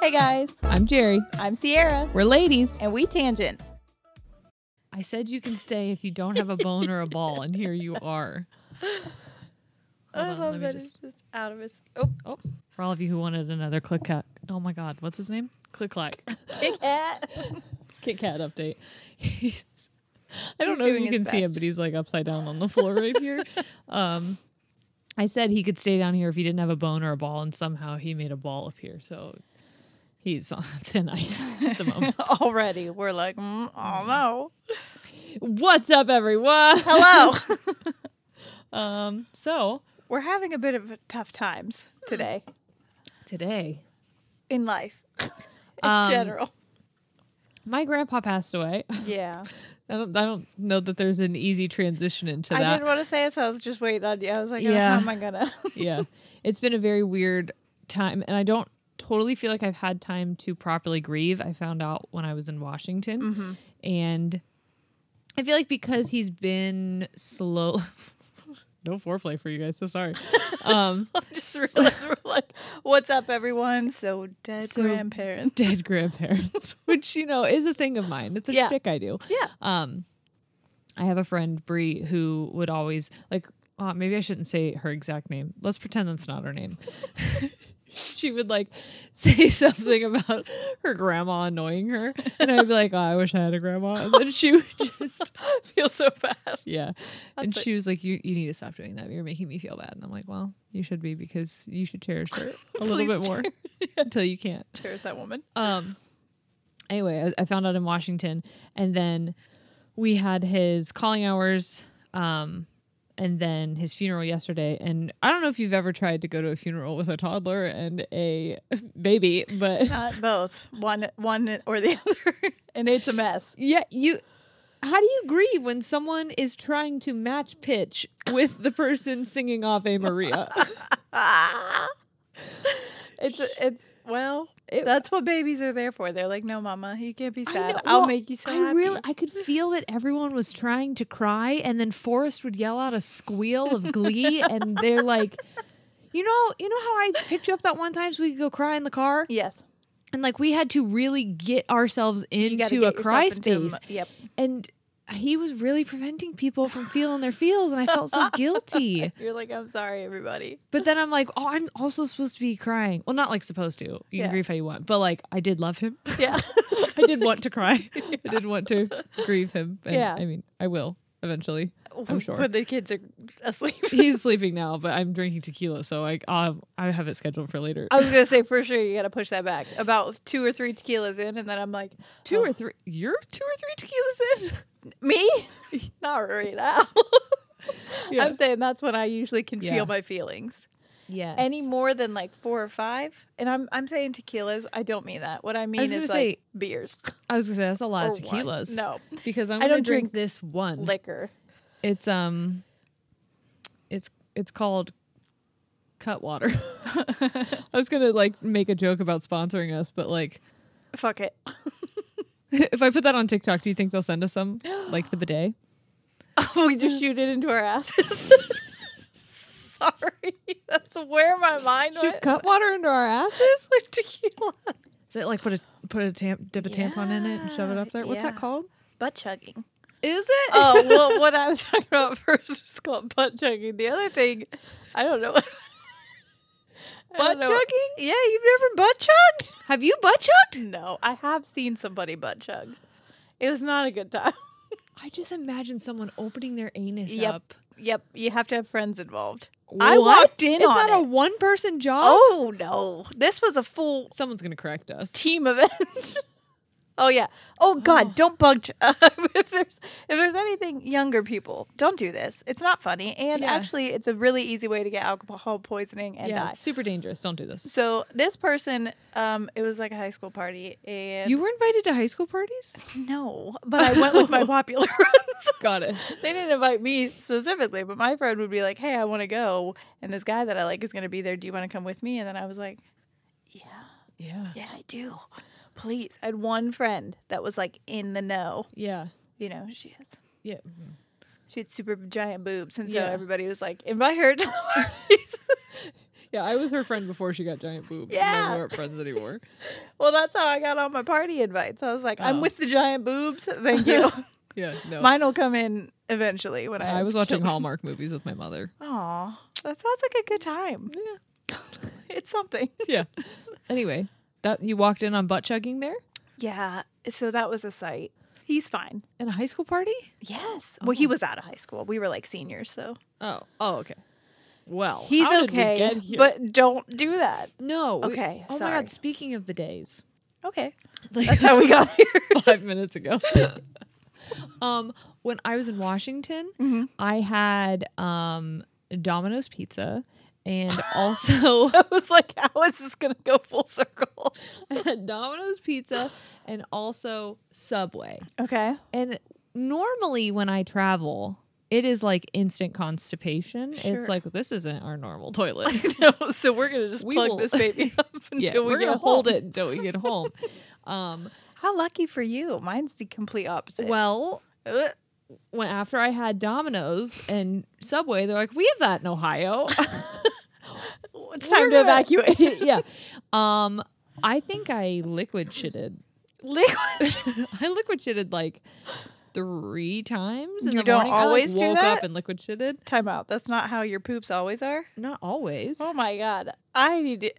Hey guys, I'm Jerry. I'm Sierra, We're ladies. and we tangent. I said you can stay if you don't have a bone or a ball, and here you are. I love that it's just out of his. Oh, For all of you who wanted another Click Cat. Oh my God, what's his name? Click Clack. Kit Kat. Kit Kat update. I don't He's know if doing you his can see him, best. but he's like upside down on the floor right here. I said he could stay down here if he didn't have a bone or a ball, and somehow he made a ball up here. So he's on thin ice at the moment. Already, we're like, oh no. What's up, everyone? Hello. So We're having a bit of tough times today today, in life, in general. my grandpa passed away. Yeah, I don't know that there's an easy transition into I that. didn't want to say it, so I was just waiting on you. I was like, Yeah. how am I gonna? Yeah. It's been a very weird time, and I don't totally feel like I've had time to properly grieve. I found out when I was in Washington, and I feel like because he's been slow. No foreplay for you guys, so sorry. Just realized we're like, what's up, everyone? So dead grandparents. Dead grandparents, which, is a thing of mine. It's a Yeah. shtick I do. Yeah. I have a friend, Bree, who would always, maybe I shouldn't say her exact name. Let's pretend that's not her name. She would, say something about her grandma annoying her. And I'd be like, oh, I wish I had a grandma. And then she would just Feel so bad. yeah. And she was like, you need to stop doing that. You're making me feel bad. And I'm like, well, you should be, because you should cherish her a little bit more until you can't. Cherish that woman. Anyway, I found out in Washington, and then we had his calling hours, and then his funeral yesterday. And I don't know if you've ever tried to go to a funeral with a toddler and a baby, but Not both. One or the other. And it's a mess. yeah, how do you grieve when someone is trying to match pitch with the person singing Ave Maria? That's what babies are there for. They're like, no, mama, you can't be sad. know. I'll Well, make you so happy. I could feel that everyone was trying to cry, and then Forrest would yell out a squeal of glee, and they're like, you know how I picked you up that one time so we could go cry in the car? Yes. And we had to really get ourselves You gotta into a get cry yourself into space. Yep. And he was really preventing people from feeling their feels, and I felt so guilty. You're like, I'm sorry, everybody. But then I'm like, oh, I'm also supposed to be crying. Well, not supposed to. You can grieve how you want. But I did love him. Yeah. I did want to cry. I did want to grieve him. And Yeah. I mean, I will eventually. I'm sure. When the kids are asleep. He's sleeping now, but I'm drinking tequila, so I have it scheduled for later. I was going to say, for sure, you got to push that back. About 2 or 3 tequilas in, and then I'm like, Two or three. You're 2 or 3 tequilas in? me? Not right now. Yeah. I'm saying that's when I usually can Yeah. feel my feelings. Yes. Any more than 4 or 5, and I'm saying tequilas. I don't mean that. What I mean was is gonna say- beers, I was gonna say that's a lot or of tequilas. wine. No, because I'm I gonna don't drink drink this one. liquor. It's it's called Cutwater. I was gonna make a joke about sponsoring us, but Fuck it. if I put that on TikTok, do you think they'll send us some the bidet? We just shoot it into our asses. Sorry, that's where my mind Shoot went. Cutwater into our asses? Like tequila. Is it dip a tampon in it and shove it up there? What's that Yeah. called? Butt chugging. Is it? Oh, well, what I was talking about first was called butt chugging. The other thing, I don't know. Butt chugging? Yeah, you've never butt chugged? Have you butt chugged? No, I have seen somebody butt chug. It was not a good time. I just imagine someone opening their anus Yep. up. Yep, you have to have friends involved. What? I walked in It's on not a it. one-person job? Oh, no. This was a full Someone's going to correct us. team event. Oh, yeah. Oh, God, don't bug if there's anything younger people, don't do this. It's not funny. And Yeah. actually, it's a really easy way to get alcohol poisoning and Yeah, die. it's super dangerous. Don't do this. So this person, it was like a high school party. And You were invited to high school parties? no, but I went with my popular friends. Got it. They didn't invite me specifically, but my friend would be like, hey, I want to go. And this guy that I like is going to be there. Do you want to come with me? And then I was like, Yeah. yeah, I do. Please. I had one friend that was in the know. Yeah. She has. Yeah. She had super giant boobs. And so Yeah. everybody was like, invite her to the parties. Yeah, I was her friend before she got giant boobs. Yeah. And we weren't friends anymore. Well, that's how I got on my party invites. I was like, I'm Oh. with the giant boobs. Thank you. Yeah, no. Mine will come in eventually when I have was watching children. Hallmark movies with my mother. Aw, that sounds like a good time. Yeah. It's something. Yeah. Anyway, that you walked in on butt chugging there Yeah, so that was a sight. He's fine. in a high school party? Yes. Well, he was out of high school. We were like seniors, so. Oh, okay. Well, He's how did we okay, get here? but don't do that. no. Okay, Oh my sorry. God! Speaking of bidets, Okay. like That's how we got here. 5 minutes ago. When I was in Washington, I had Domino's pizza, and also I was like, how is this going to go full circle? I had Domino's pizza and also Subway. Okay. And normally when I travel, it is like instant constipation. Sure. It's like, this isn't our normal toilet. No, so we're going to just We plug will- this baby up until Yeah, we we're get gonna home. hold it until we get home. How lucky for you. Mine's the complete opposite. Well, Ugh. when after I had Domino's and Subway, they're like, we have that in Ohio. It's time to evacuate. Yeah. I think I liquid shitted. Liquid. I liquid shitted like 3 times in You the don't morning. always I do woke that? up and liquid shitted. Time out. That's not how your poops always are. Not always. Oh my God. I need to.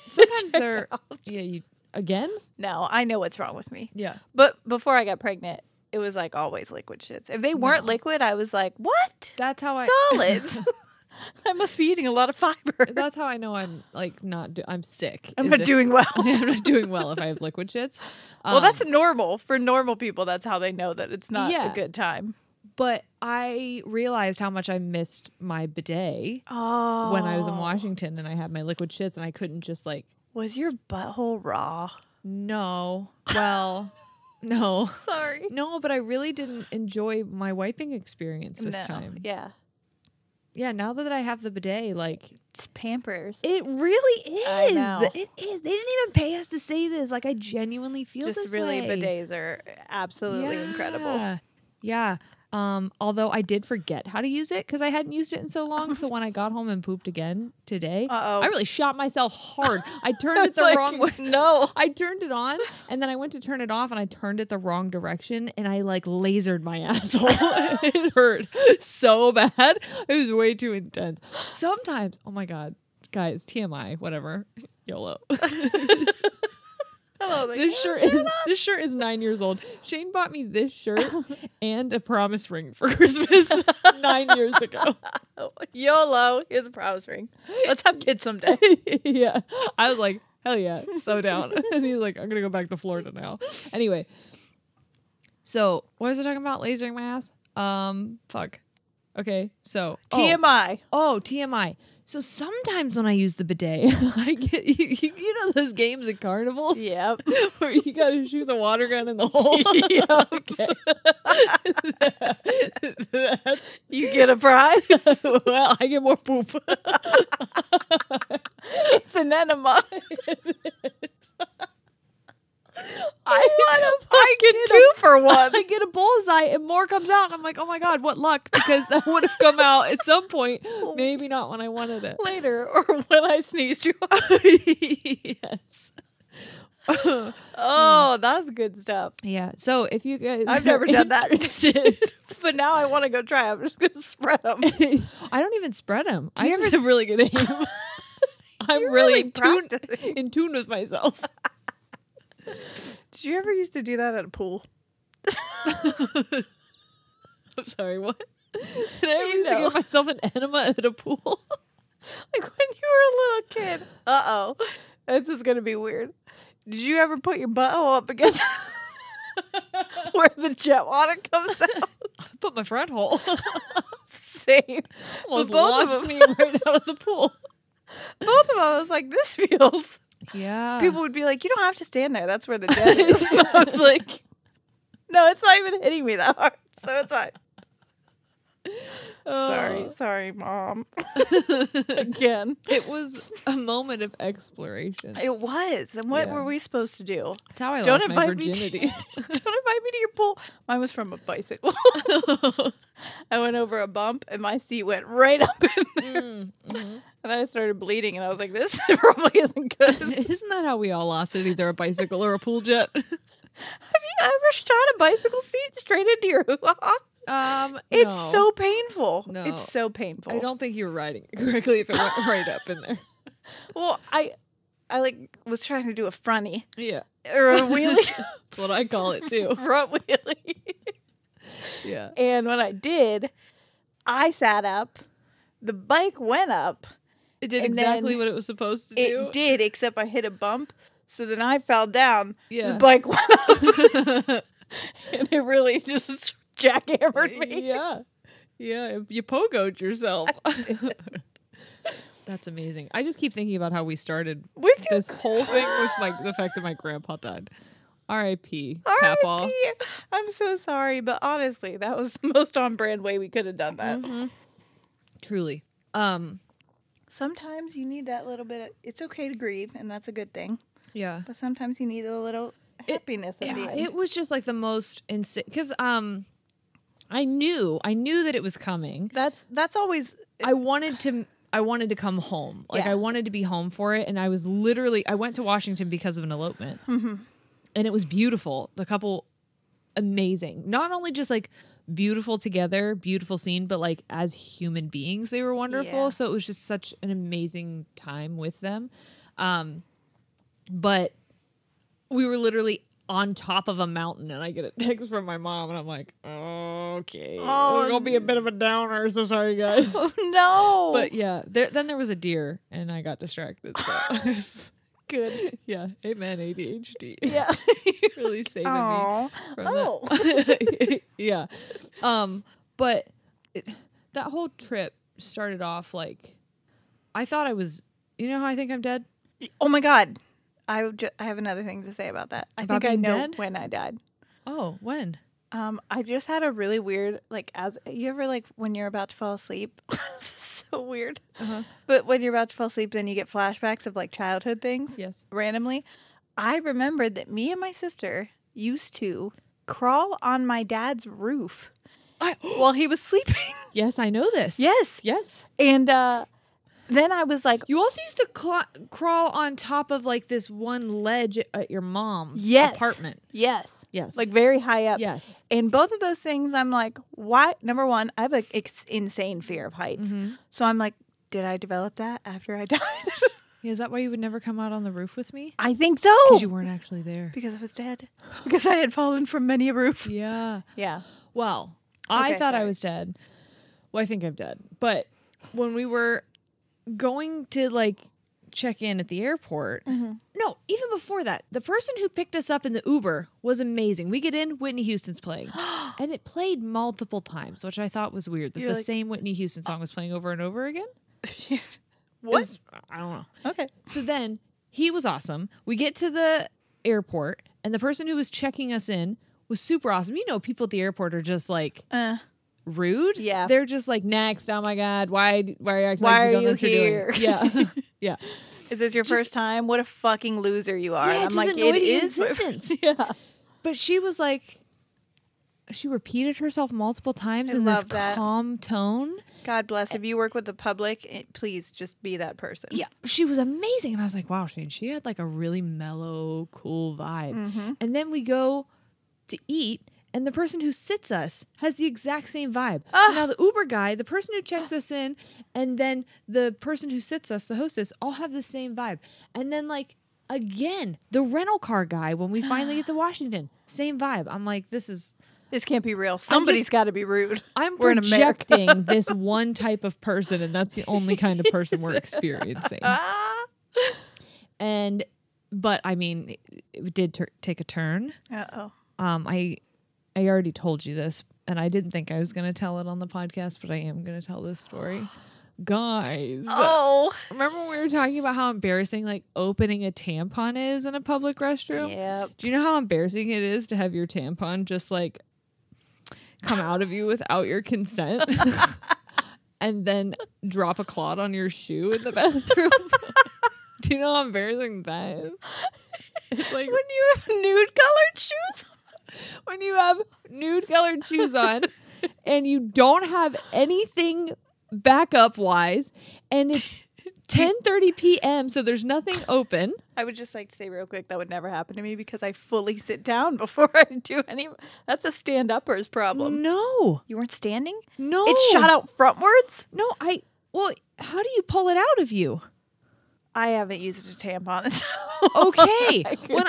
Sometimes check they're out. yeah. You again? No, I know what's wrong with me. Yeah. But before I got pregnant, it was like always liquid shits. If they weren't liquid, I was like, what? That's how I. Solids. I must be eating a lot of fiber. That's how I know I'm like not. I'm sick. I'm is not if- doing well. I'm not doing well if I have liquid shits. Well, that's normal. For normal people, that's how they know that it's not Yeah. a good time. But I realized how much I missed my bidet Oh. when I was in Washington and I had my liquid shits and I couldn't just like. Was your butthole raw? No. Well, no. Sorry. No, but I really didn't enjoy my wiping experience this No. time. Yeah. Yeah, now that I have the bidet, like It's Pampers. it really is. I know. It is. They didn't even pay us to say this. Like I genuinely feel Just this really, way. bidets are absolutely incredible. Yeah. Although I did forget how to use it because I hadn't used it in so long. So when I got home and pooped again today, Uh-oh. I really shot myself hard. I turned it It's the like, wrong way. No. I turned it on and then I went to turn it off and I turned it the wrong direction and I like lasered my asshole. It hurt so bad. It was way too intense. Sometimes, oh my God, guys, TMI, whatever. YOLO. Oh, This shirt is 9 years old. Shane bought me this shirt and a promise ring for Christmas 9 years ago. YOLO. Here's a promise ring. Let's have kids someday. Yeah. I was like, hell yeah, so down. And he's like, I'm gonna go back to Florida now. Anyway. So what was I talking about? Lasering my ass? Fuck. Okay, so TMI. Oh, TMI. So sometimes when I use the bidet, I get you know those games at carnivals? Yep. Where you gotta shoot the water gun in the hole. Okay. You get a prize. Well, I get more poop. It's an enema. I get 2 for 1. I get a bullseye and more comes out and I'm like, oh my God, what luck, because that would have come out at some point, maybe not when I wanted it. Later, or when I sneezed you. Yes. Oh, that's good stuff. Yeah. So if you guys I've never are done that. interested- But now I want to go try. I'm just going to spread them. I don't even spread them. Do you I just have really good aim. I'm You're really really practicing. in tune with myself. Did you ever used to do that at a pool? I'm sorry, what? Did I ever used to know. give myself an enema at a pool? Like when you were a little kid. Uh-oh. This is going to be weird. Did you ever put your butthole up against where the jet water comes out? Put my front hole. Same. Almost But both of launched them- me right out of the pool. Both of them, I was like, this feels... Yeah. People would be like, you don't have to stand there. That's where the jet is. And I was like, no, it's not even hitting me that hard. So it's fine. Sorry, Mom. Again. It was a moment of exploration. It was. And what Yeah. were we supposed to do? That's how I Don't lost my invite me to- virginity. Don't invite me to your pool. Mine was from a bicycle. I went over a bump and my seat went right up in there. And I started bleeding and I was like, this probably isn't good. Isn't that how we all lost it? Either a bicycle or a pool jet? Have you ever shot a bicycle seat straight into your hoo-ha? It's no. so painful. No. It's so painful. I don't think you were riding it correctly if it went right up in there. Well, I like was trying to do a fronty Yeah. or a wheelie. That's what I call it too. Front wheelie. Yeah. And when I did, I sat up. The bike went up. It did And exactly then what it was supposed to do. It did, except I hit a bump. So then I fell down. Yeah. The bike went up. And it really just jackhammered me. Yeah. Yeah. You pogoed yourself. That's amazing. I just keep thinking about how we started this whole thing with the fact that my grandpa died. R.I.P. Papaw. R.I.P. I'm so sorry, but honestly, that was the most on-brand way we could have done that. Mm-hmm. Truly. Sometimes you need that little bit of, it's okay to grieve, and that's a good thing. Yeah. But sometimes you need a little happiness at the end. It was just like the most insane because I knew that it was coming. That's always I wanted to come home. Like I wanted to be home for it, and I went to Washington because of an elopement. Mm-hmm. And it was beautiful. The couple amazing. Not only just like beautiful together, beautiful scene, but like as human beings they were wonderful. Yeah. So it was just such an amazing time with them. But we were literally on top of a mountain and I get a text from my mom and I'm like, okay. Oh, It's gonna be a bit of a downer, so sorry guys. Oh no. But yeah, then there was a deer and I got distracted. So good. yeah, amen ADHD. Yeah. Really saving Aww. me from that. Yeah. But that whole trip started off like I thought I was, you know how I think I'm dead? Oh my God. I have another thing to say about that. I About think I being know dead? when I died. Oh, when? I just had a really weird, like, as you ever, like, when you're about to fall asleep, so weird. Uh-huh. But when you're about to fall asleep, then you get flashbacks of, like, childhood things. Yes. Randomly. I remembered that me and my sister used to crawl on my dad's roof while he was sleeping. Yes, I know this. Yes. Yes. And then I was like, You also used to crawl on top of like this one ledge at your mom's yes. apartment. Yes. Yes. Like very high up. Yes. And both of those things, I'm like, why? Number one, I have like insane fear of heights. Mm-hmm. So I'm like, did I develop that after I died? Yeah, is that why you would never come out on the roof with me? I think so. Because you weren't actually there. Because I was dead. Because I had fallen from many a roof. Yeah. Yeah. Well, I Okay, thought I sorry. was dead. Well, I think I'm dead. But when we were going to like check in at the airport, no, even before that, the person who picked us up in the Uber was amazing. We get in, Whitney Houston's playing. And it played multiple times, which I thought was weird that You're the like, same Whitney Houston song was playing over and over again. What? I don't know. Okay. So then he was awesome. We get to the airport, and the person who was checking us in was super awesome. You know, people at the airport are just like rude. Yeah. They're just like, next. Oh my God. Why are you acting Why like you are don't know you what you're here? doing? Yeah. Yeah. Is this your first time? What a fucking loser you are. Yeah, And I'm just like, annoyed it at your is. my- existence. Yeah. But she was like, she repeated herself multiple times I in this love that. calm tone. God bless. If you work with the public, please just be that person. Yeah, she was amazing. And I was like, wow, Shane, she had like a really mellow, cool vibe. Mm-hmm. And then we go to eat, and the person who sits us has the exact same vibe. Ah. So now the Uber guy, the person who checks us in, and then the person who sits us, the hostess, all have the same vibe. And then like, again, the rental car guy, when we finally get to Washington, same vibe. I'm like, this can't be real. Somebody's got to be rude. I'm We're in America. projecting this one type of person, and that's the only kind of person we're experiencing. But I mean, it did take a turn. Uh-oh. I already told you this, and I didn't think I was going to tell it on the podcast, but I am going to tell this story. Guys, Oh. remember when we were talking about how embarrassing like opening a tampon is in a public restroom? Yep. Do you know how embarrassing it is to have your tampon just like come out of you without your consent? and then drop a clot on your shoe in the bathroom. Do you know how embarrassing that is? It's like when you have nude colored shoes. When you have nude colored shoes on and you don't have anything backup wise, and it's 10:30 p.m. so there's nothing open. I would just like to say real quick that would never happen to me because I fully sit down before I do any. That's a stand-upper's problem. No. You weren't standing? No. It shot out frontwards? No, well, how do you pull it out of you? I haven't used a tampon. So okay. When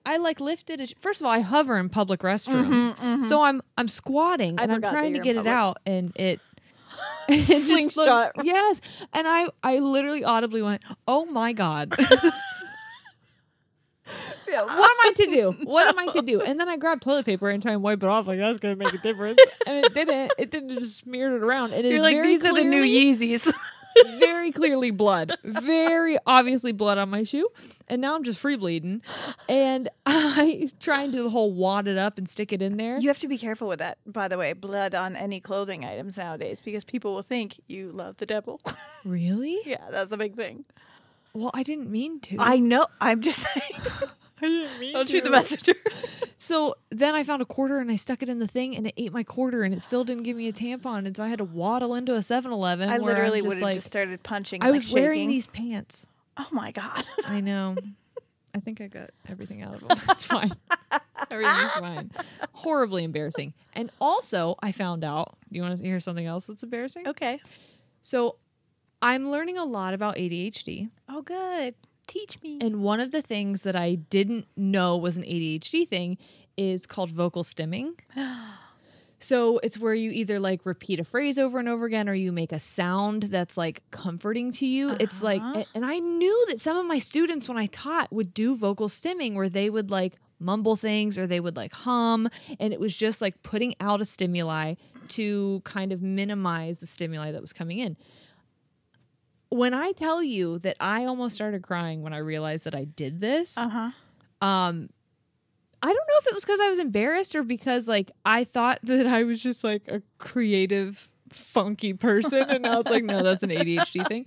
I lifted it. First of all, I hover in public restrooms. So I'm squatting and I'm trying to get it out, and it just looked, yes. And I literally audibly went, "Oh my God." What am I to do? What am I to do? And then I grabbed toilet paper and tried and wipe it off. Like, that's going to make a difference. And it didn't. It didn't, just smeared it around. And you're like, these are the new Yeezys. Very clearly blood. Very obviously blood on my shoe. And now I'm just free bleeding. And I try and do the whole wad it up and stick it in there. You have to be careful with that, by the way, blood on any clothing items nowadays, because people will think you love the devil. Really? Yeah, that's a big thing. Well, I didn't mean to. I know. I'm just saying. I didn't mean Don't shoot the messenger. So then I found a quarter and I stuck it in the thing and it ate my quarter and it still didn't give me a tampon. And so I had to waddle into a 7-Eleven. I literally would have just started punching. I was wearing these pants. Oh my God. I know. I think I got everything out of them. That's fine. Everything's fine. Horribly embarrassing. And also I found out, do you want to hear something else that's embarrassing? Okay. So I'm learning a lot about ADHD. Oh, good. Teach me. And one of the things that I didn't know was an ADHD thing is called vocal stimming. So it's where you either like repeat a phrase over and over again or you make a sound that's like comforting to you. It's like, and I knew that some of my students when I taught would do vocal stimming where they would like mumble things or they would like hum. And it was just like putting out a stimuli to kind of minimize the stimuli that was coming in. When I tell you that I almost started crying when I realized that I did this, I don't know if it was because I was embarrassed or because like I thought that I was just like a creative, funky person, and now it's like, no, that's an ADHD thing.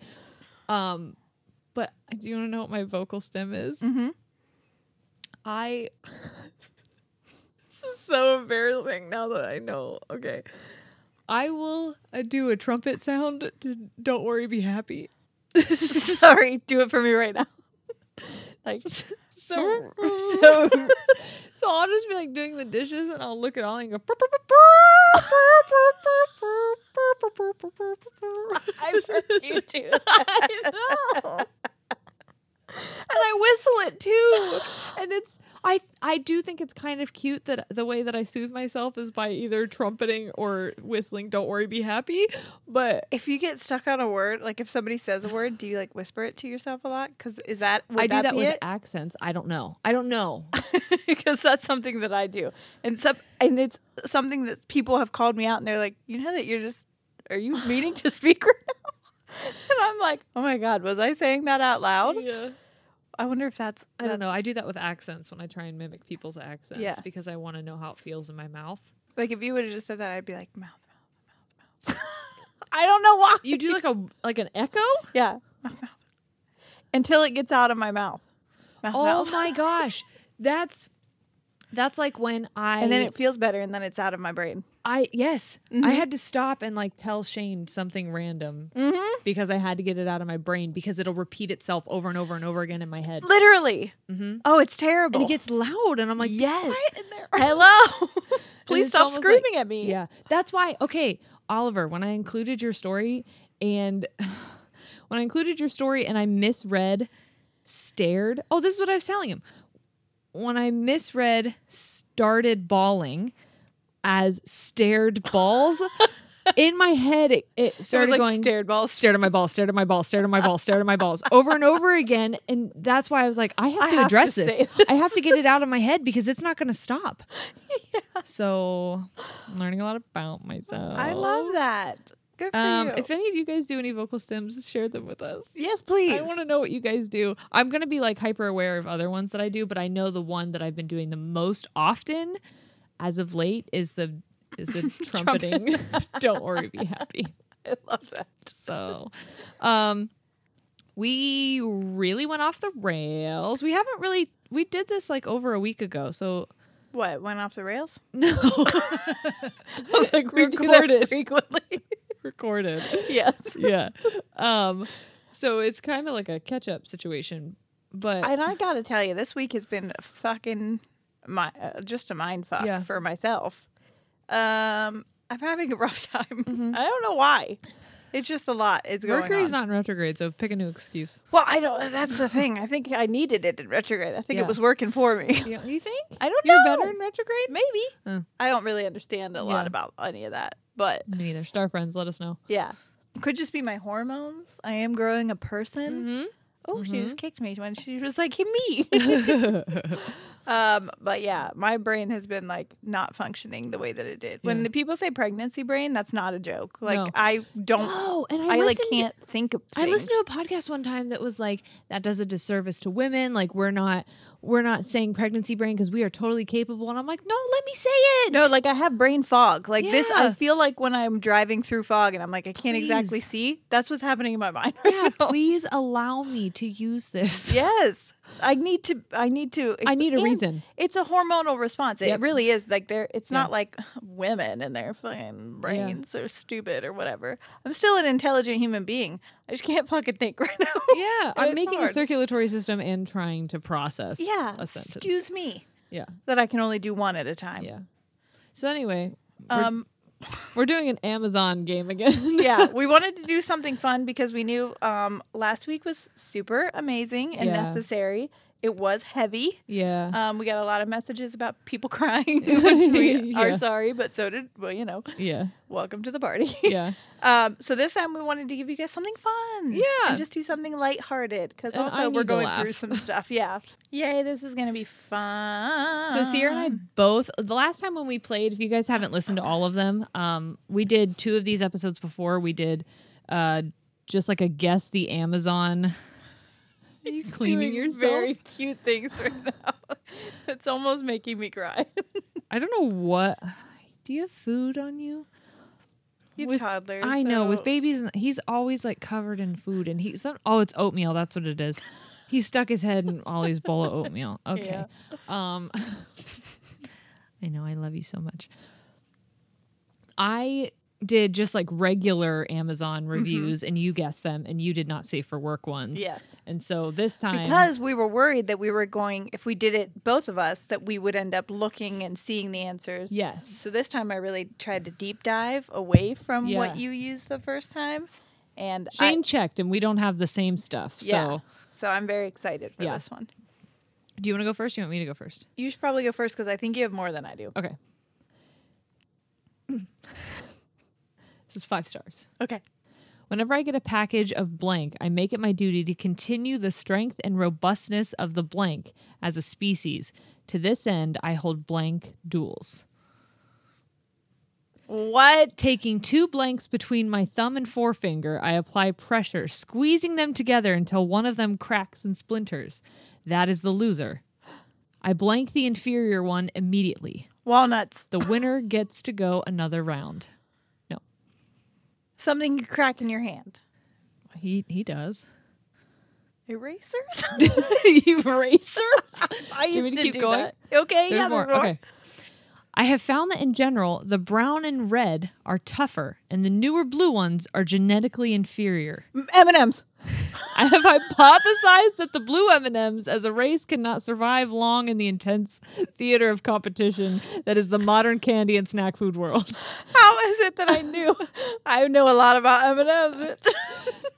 But do you want to know what my vocal stem is? Mm-hmm. This is so embarrassing now that I know. Okay. I will do a trumpet sound to "Don't Worry, Be Happy." Sorry, do it for me right now. Like so I'll just be like doing the dishes and I'll look at all and go I've heard you do that. I know. And I whistle it too. And it's I do think it's kind of cute that the way that I soothe myself is by either trumpeting or whistling "Don't Worry, Be Happy." But if you get stuck on a word, like if somebody says a word, do you like whisper it to yourself a lot? Because I do that with accents. I don't know. Because that's something that I do. And it's something that people have called me out and they're like, you know that are you meaning to speak right now? And I'm like, oh my God, was I saying that out loud? Yeah. I wonder if that's... I don't know. I do that with accents when I try and mimic people's accents because I want to know how it feels in my mouth. Like if you would have just said that, I'd be like, mouth. I don't know why. You do like an echo? Yeah. Mouth. Until it gets out of my mouth. Mouth. My gosh. That's like when and then it feels better and then it's out of my brain. Yes. Mm-hmm. I had to stop and like tell Shane something random because I had to get it out of my brain because it'll repeat itself over and over and over again in my head. Literally. Mm-hmm. Oh, it's terrible. And it gets loud and I'm like, yes. Quiet in there. Hello. Please stop screaming at me. Yeah. That's why. Okay, Oliver, when I included your story and I misread stared. Oh, this is what I was telling him. When I misread started bawling as stared balls, in my head it started like going stared balls, stared at my balls, stared at my balls, stared at my balls, stared at my balls over and over again. And that's why I was like, I have to address this. I have to get it out of my head because it's not going to stop. Yeah. So I'm learning a lot about myself. I love that. Good for you. If any of you guys do any vocal stems, share them with us. Yes, please. I want to know what you guys do. I'm going to be like hyper aware of other ones that I do, but I know the one that I've been doing the most often as of late is the trumpeting. Don't worry, be happy. I love that. So, we really went off the rails. We did this like over a week ago. So what, went off the rails? no, I was like, we do Recorded. that frequently. recorded. Yes. Yeah. So it's kind of like a catch up situation, but And I gotta tell you, this week has been fucking just a mind fuck for myself. I'm having a rough time. Mm-hmm. I don't know why. It's just a lot. It's going Mercury's on. not in retrograde, so pick a new excuse. Well, I don't. That's the thing. I think I needed it in retrograde. I think it was working for me. Yeah, you think? I don't You're know. better in retrograde? Maybe. Oh. I don't really understand a lot about any of that, but Me neither. Star friends, let us know. yeah, could just be my hormones. I am growing a person. Mm-hmm. Oh, she just kicked me when she was like, "Hey, me." But yeah, my brain has been like not functioning the way that it did. When the people say pregnancy brain, that's not a joke. Like No. I don't. Oh, and I like can't think of things. I listened to a podcast one time that was like, that does a disservice to women. Like we're not saying pregnancy brain because we are totally capable. And I'm like, no, let me say it. No, like I have brain fog. Like this, I Yeah. feel like when I'm driving through fog and I'm like, I can't exactly Please. see. That's what's happening in my mind right Yeah, now. please allow me to use this. Yes. I need to. I need a and reason. It's a hormonal response. It Yep. really is. Like it's Yeah. not like women and their fucking brains are stupid or whatever. I'm still an intelligent human being. I just can't fucking think right now. Yeah, I'm It's making hard. a circulatory system and trying to process Yeah. a sentence. Excuse me. Yeah, That I can only do one at a time. yeah. So anyway, We're we're doing an Amazon game again. yeah, we wanted to do something fun because we knew last week was super amazing and Yeah. necessary. It was heavy. Yeah. We got a lot of messages about people crying, which we are Yeah. sorry, but so did, well, Yeah. welcome to the party. Yeah. So this time we wanted to give you guys something fun. Yeah. And just do something lighthearted because And I also we're need to going laugh. through some stuff. Yeah. Yay, this is going to be fun. So Sierra and I both, the last time when we played, if you guys haven't listened to all of them, we did 2 of these episodes before. We did just like a guess the Amazon. He's cleaning doing yourself. very cute things right now. It's almost making me cry. I don't know what. Do you have food on you? You have With- toddlers. I know, with so- babies, he's always like covered in food, and it's oatmeal. That's what it is. He stuck his head in Ollie's bowl of oatmeal. Okay. I know, I love you so much. I did just like regular Amazon reviews, and you guessed them, and you did not safe for work ones. Yes. And so this time, Because we were worried that we were going, if we did it, both of us, that we would end up looking and seeing the answers. yes, So this time I really tried to deep dive away from Yeah. what you used the first time. And Shane checked, and we don't have the same stuff. yeah. So, So I'm very excited for Yeah. this one. do you want to go first? Or you want me to go first? You should probably go first because I think you have more than I do. Okay. This is 5 stars. Okay. Whenever I get a package of blank, I make it my duty to continue the strength and robustness of the blank as a species. To this end, I hold blank duels. What? Taking 2 blanks between my thumb and forefinger, I apply pressure, squeezing them together until one of them cracks and splinters. That is the loser. I blank the inferior one immediately. Walnuts. The winner gets to go another round. No, Something you cracked in your hand. he does. Erasers? Erasers? I Do you want me used to to keep do going? that. Okay, There's yeah, more. there's more. Okay. I have found that in general, the brown and red are tougher, and the newer blue ones are genetically inferior. M&M's. I have hypothesized that the blue M&Ms as a race cannot survive long in the intense theater of competition that is the modern candy and snack food world. How is it that I knew? I know a lot about M&M's.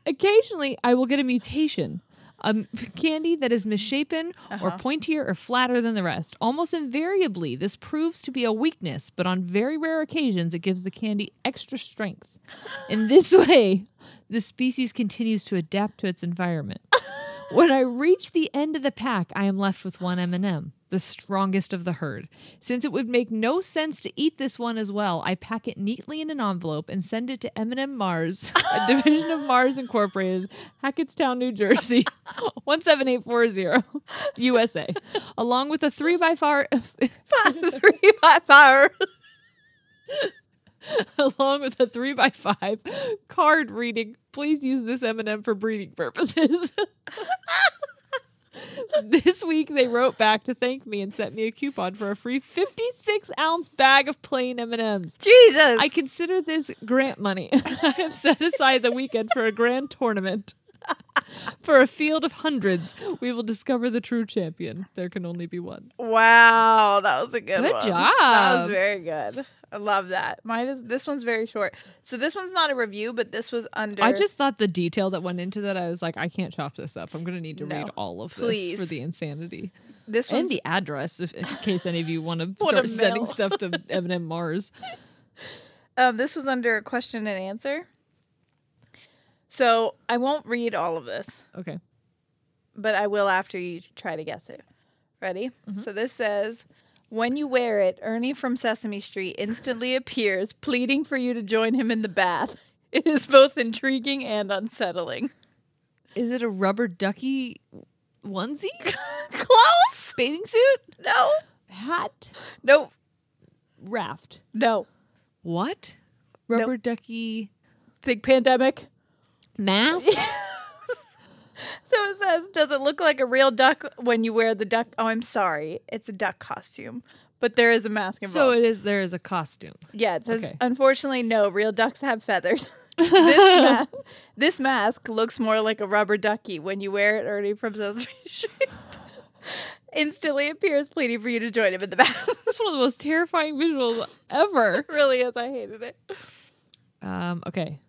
Occasionally, I will get a mutation. A candy that is misshapen or pointier or flatter than the rest. Almost invariably, this proves to be a weakness, but on very rare occasions, it gives the candy extra strength. In this way, the species continues to adapt to its environment. When I reach the end of the pack, I am left with 1 M&M, the strongest of the herd. Since it would make no sense to eat this one as well, I pack it neatly in an envelope and send it to M&M Mars, a division of Mars Incorporated, Hackettstown, New Jersey, 17840, USA, along with a 3x4... 3 by fire. along with a 3x5 card reading, "Please use this M&M for breeding purposes." This week, they wrote back to thank me and sent me a coupon for a free 56-ounce bag of plain M&Ms. Jesus! I consider this grant money. I have set aside the weekend for a grand tournament. For a field of hundreds, we will discover the true champion. There can only be one. Wow, that was a good one. Good job. That was very good. I love that. This one's very short. So this one's not a review, but this was under... I just thought the detail that went into that, I was like, I can't chop this up. I'm going to need to read all of this for the insanity. This and the address, in case any of you want to start sending stuff to M&M Mars. This was under a question and answer. So I won't read all of this. Okay. But I will after you try to guess it. Ready? Mm-hmm. So this says, when you wear it, Ernie from Sesame Street instantly appears, pleading for you to join him in the bath. It is both intriguing and unsettling. Is it a rubber ducky onesie? Close! Bathing suit? No. Hat? Nope. Raft? No. What? Rubber ducky... Big pandemic. Mask? So it says, does it look like a real duck when you wear the duck? Oh, I'm sorry. It's a duck costume. But there is a mask involved. So there is a costume. Yeah, it says, okay. Unfortunately, no. Real ducks have feathers. This mask looks more like a rubber ducky when you wear it, Ernie from Sesame Street. Instantly appears pleading for you to join him in the bath. That's one of the most terrifying visuals ever. It really is. I hated it. Okay.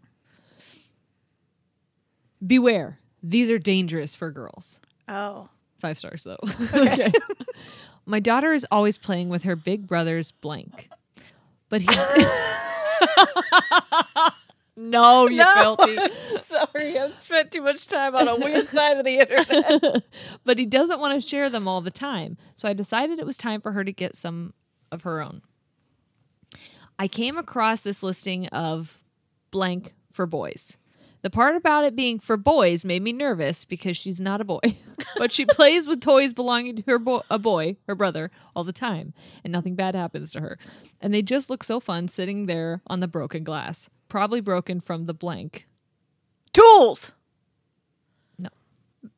Beware. These are dangerous for girls. Oh. 5 stars, though. Okay. My daughter is always playing with her big brother's blank. But he... No, you filthy. Sorry, I've spent too much time on a weird side of the internet. But he doesn't want to share them all the time. So I decided it was time for her to get some of her own. I came across this listing of blank for boys. The part about it being for boys made me nervous because she's not a boy. But she plays with toys belonging to her her brother, all the time. And nothing bad happens to her. And they just look so fun sitting there on the broken glass. Probably broken from the blank. Tools. No.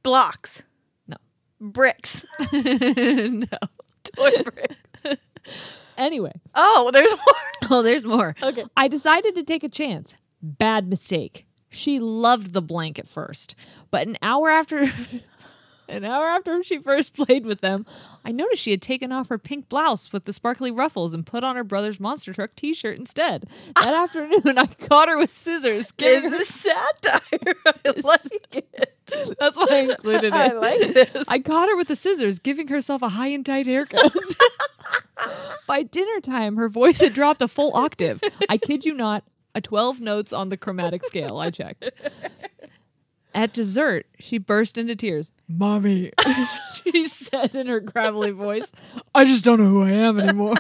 Blocks. No. Bricks. No. Toy bricks. Anyway. Oh, there's more. Oh, there's more. Okay. I decided to take a chance. Bad mistake. She loved the blank at first, but an hour after she first played with them, I noticed she had taken off her pink blouse with the sparkly ruffles and put on her brother's monster truck t-shirt instead. That afternoon, I caught her with scissors. Is this satire? I like it. That's why I included it. I like this. I caught her with the scissors, giving herself a high and tight haircut. By dinner time, her voice had dropped a full octave. I kid you not. 12 notes on the chromatic scale. I checked. At dessert, she burst into tears. "Mommy," she said in her gravelly voice, "I just don't know who I am anymore."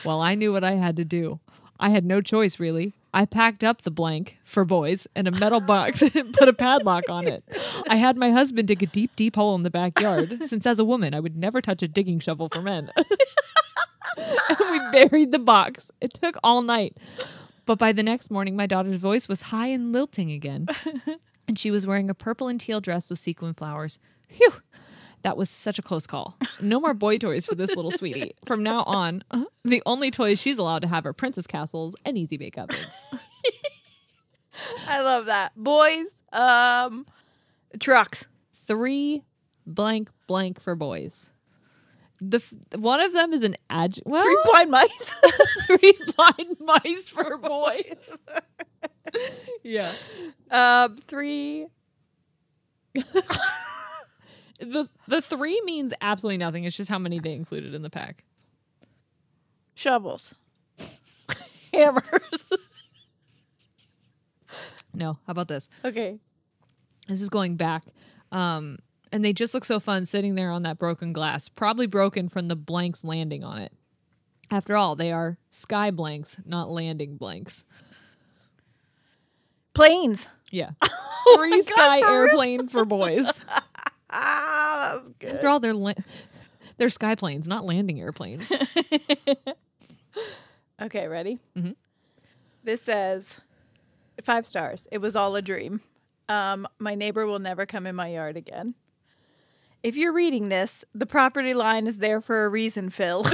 Well, I knew what I had to do. I had no choice, really. I packed up the blank for boys in a metal box and put a padlock on it. I had my husband dig a deep, deep hole in the backyard, since as a woman, I would never touch a digging shovel for men. And we buried the box. It took all night. But by the next morning, my daughter's voice was high and lilting again. And she was wearing a purple and teal dress with sequin flowers. Phew. That was such a close call. No more boy toys for this little sweetie. From now on, the only toys she's allowed to have are princess castles and easy bake ovens. I love that. Boys, trucks. 3 blank blank for boys. One of them is an adjective. Well, 3 blind mice. 3 blind mice for boys. Yeah. 3. The 3 means absolutely nothing. It's just how many they included in the pack. Shovels. Hammers. No. How about this? Okay. This is going back. And they just look so fun sitting there on that broken glass. Probably broken from the blanks landing on it. After all, they are sky blanks, not landing blanks. Planes. Yeah. Oh 3 sky airplane for boys. Ah, that was good. After all, they're sky planes, not landing airplanes. Okay, ready? Mhm. This says 5 stars. It was all a dream. My neighbor will never come in my yard again. If you're reading this, the property line is there for a reason, Phil.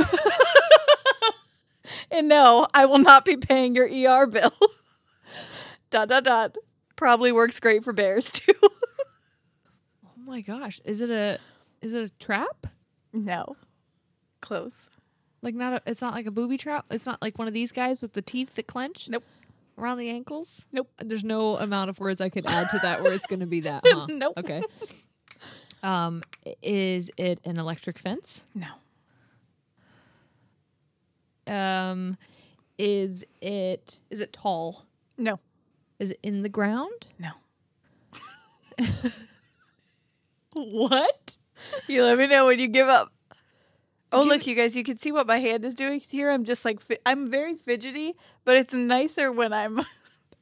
And no, I will not be paying your ER bill. ... Probably works great for bears too. Oh my gosh. Is it a trap? No. Close. Like it's not like a booby trap? It's not like one of these guys with the teeth that clench? Nope. Around the ankles? Nope. There's no amount of words I could add to that where it's going to be that, huh? Nope. Okay. Is it an electric fence? No. Is it tall? No. Is it in the ground? No. What? You let me know when you give up. Oh, look, you guys, you can see what my hand is doing here. I'm just like, I'm very fidgety, but it's nicer when I'm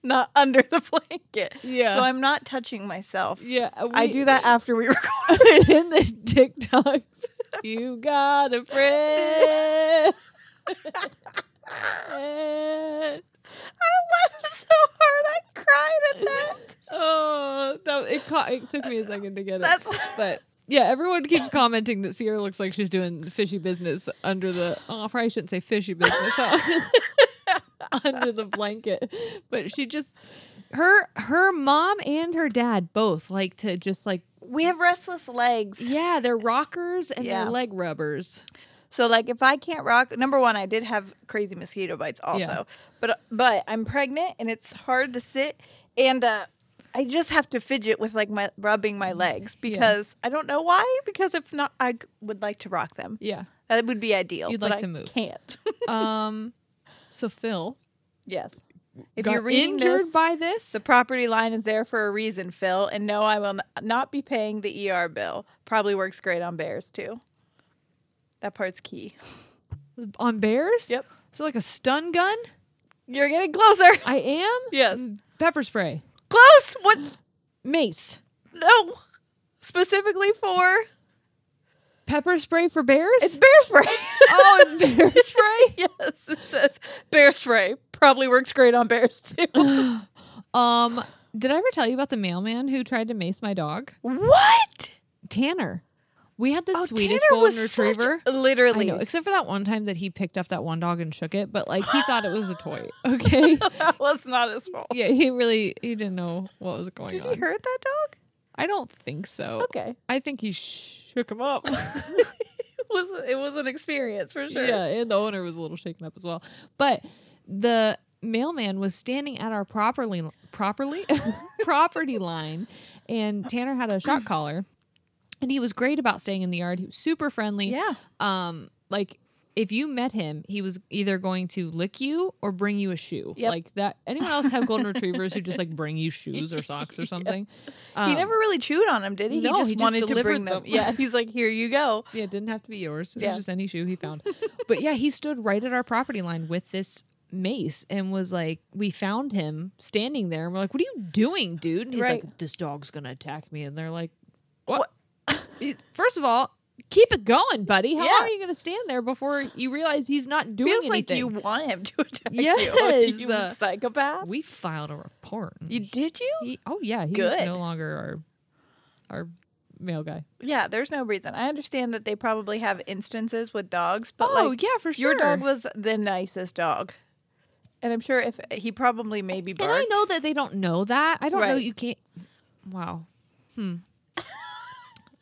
not under the blanket. Yeah. So I'm not touching myself. Yeah. I do that after we record. In the TikToks. You got a friend. I laughed so hard I cried at that. Oh, it took me a second to get it. But yeah, everyone keeps commenting that Sierra looks like she's doing fishy business under the. Oh, I probably shouldn't say fishy business under the blanket, but she just her mom and her dad both like to just like we have restless legs. Yeah, they're rockers and Yeah. they're leg rubbers. So like if I can't rock, number one, I did have crazy mosquito bites also, but I'm pregnant and it's hard to sit and I just have to fidget with like rubbing my legs because I don't know why. Because if not, I would like to rock them. Yeah, that would be ideal. You'd but like to I move. Can't. So Phil, yes. If got you're reading injured by this, the property line is there for a reason, Phil. And no, I will not be paying the ER bill. Probably works great on bears too. That part's key. On bears? Yep. So like a stun gun? You're getting closer. I am? Yes. Pepper spray. Close. What's Mace. no? Specifically for Pepper spray for bears? it's bear spray. Oh, it's bear spray? Yes, it says bear spray. Probably works great on bears too. Did I ever tell you about the mailman who tried to mace my dog? What? Tanner. We had the sweetest Tanner golden was retriever. Literally. I know, except for that one time that he picked up that one dog and shook it, but like he thought it was a toy. Okay. That was not his fault. Yeah, he didn't know what was going on. Did he hurt that dog? I don't think so. Okay. I think he shook him up. It was an experience for sure. Yeah, and the owner was a little shaken up as well. But the mailman was standing at our property line, and Tanner had a shock collar, and he was great about staying in the yard. He was super friendly. Yeah. Like if you met him, he was either going to lick you or bring you a shoe. Yep. Like that. Anyone else have golden retrievers who just like bring you shoes or socks or something? Yes. He never really chewed on them, did he? No, he just wanted to bring them. them. Yeah, he's like, here you go. Yeah, it didn't have to be yours. It Yeah. was just any shoe he found. But yeah, he stood right at our property line with this mace and was like, we found him standing there and we're like, what are you doing, dude? And he's Right. like, this dog's gonna attack me. And they're like, what? First of all, keep it going, buddy. How long are you gonna stand there before you realize he's not doing Feels anything? like you want him to attack Yes. you. You psychopath. We filed a report. Did you? He was Good. no longer our male guy. Yeah, there's no reason. I understand that they probably have instances with dogs, but yeah, for sure. your dog was the nicest dog. And I'm sure if he probably maybe barked. And I know that they don't know that. I don't know. Right. You can't. Wow.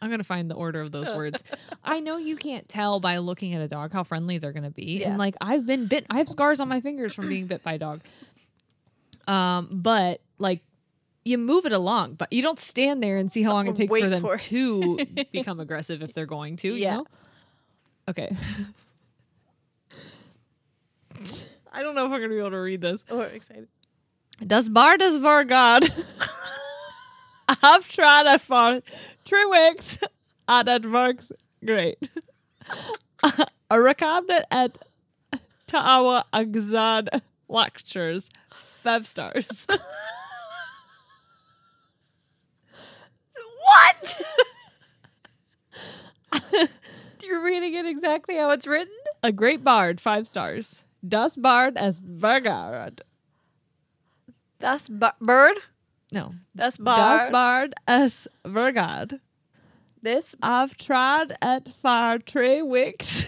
I'm going to find the order of those words. I know you can't tell by looking at a dog how friendly they're going to be. Yeah. And like I've been bit. I have scars on my fingers from being bit by a dog. But like you move it along, but you don't stand there and see how long it takes Wait for them for it. to become aggressive if they're going to, Yeah. you know? Okay. I don't know if I'm going to be able to read this. Oh, I'm excited. Das war God. I've tried it for 3 weeks and it works great. I recommend it to our exam lectures. 5 stars. What? You're reading it exactly how it's written? A great bard, 5 stars. Das Bard as Vergard. Das bird. No. Das Das bar. Bard as Vergard. This. I've tried at far 3 weeks.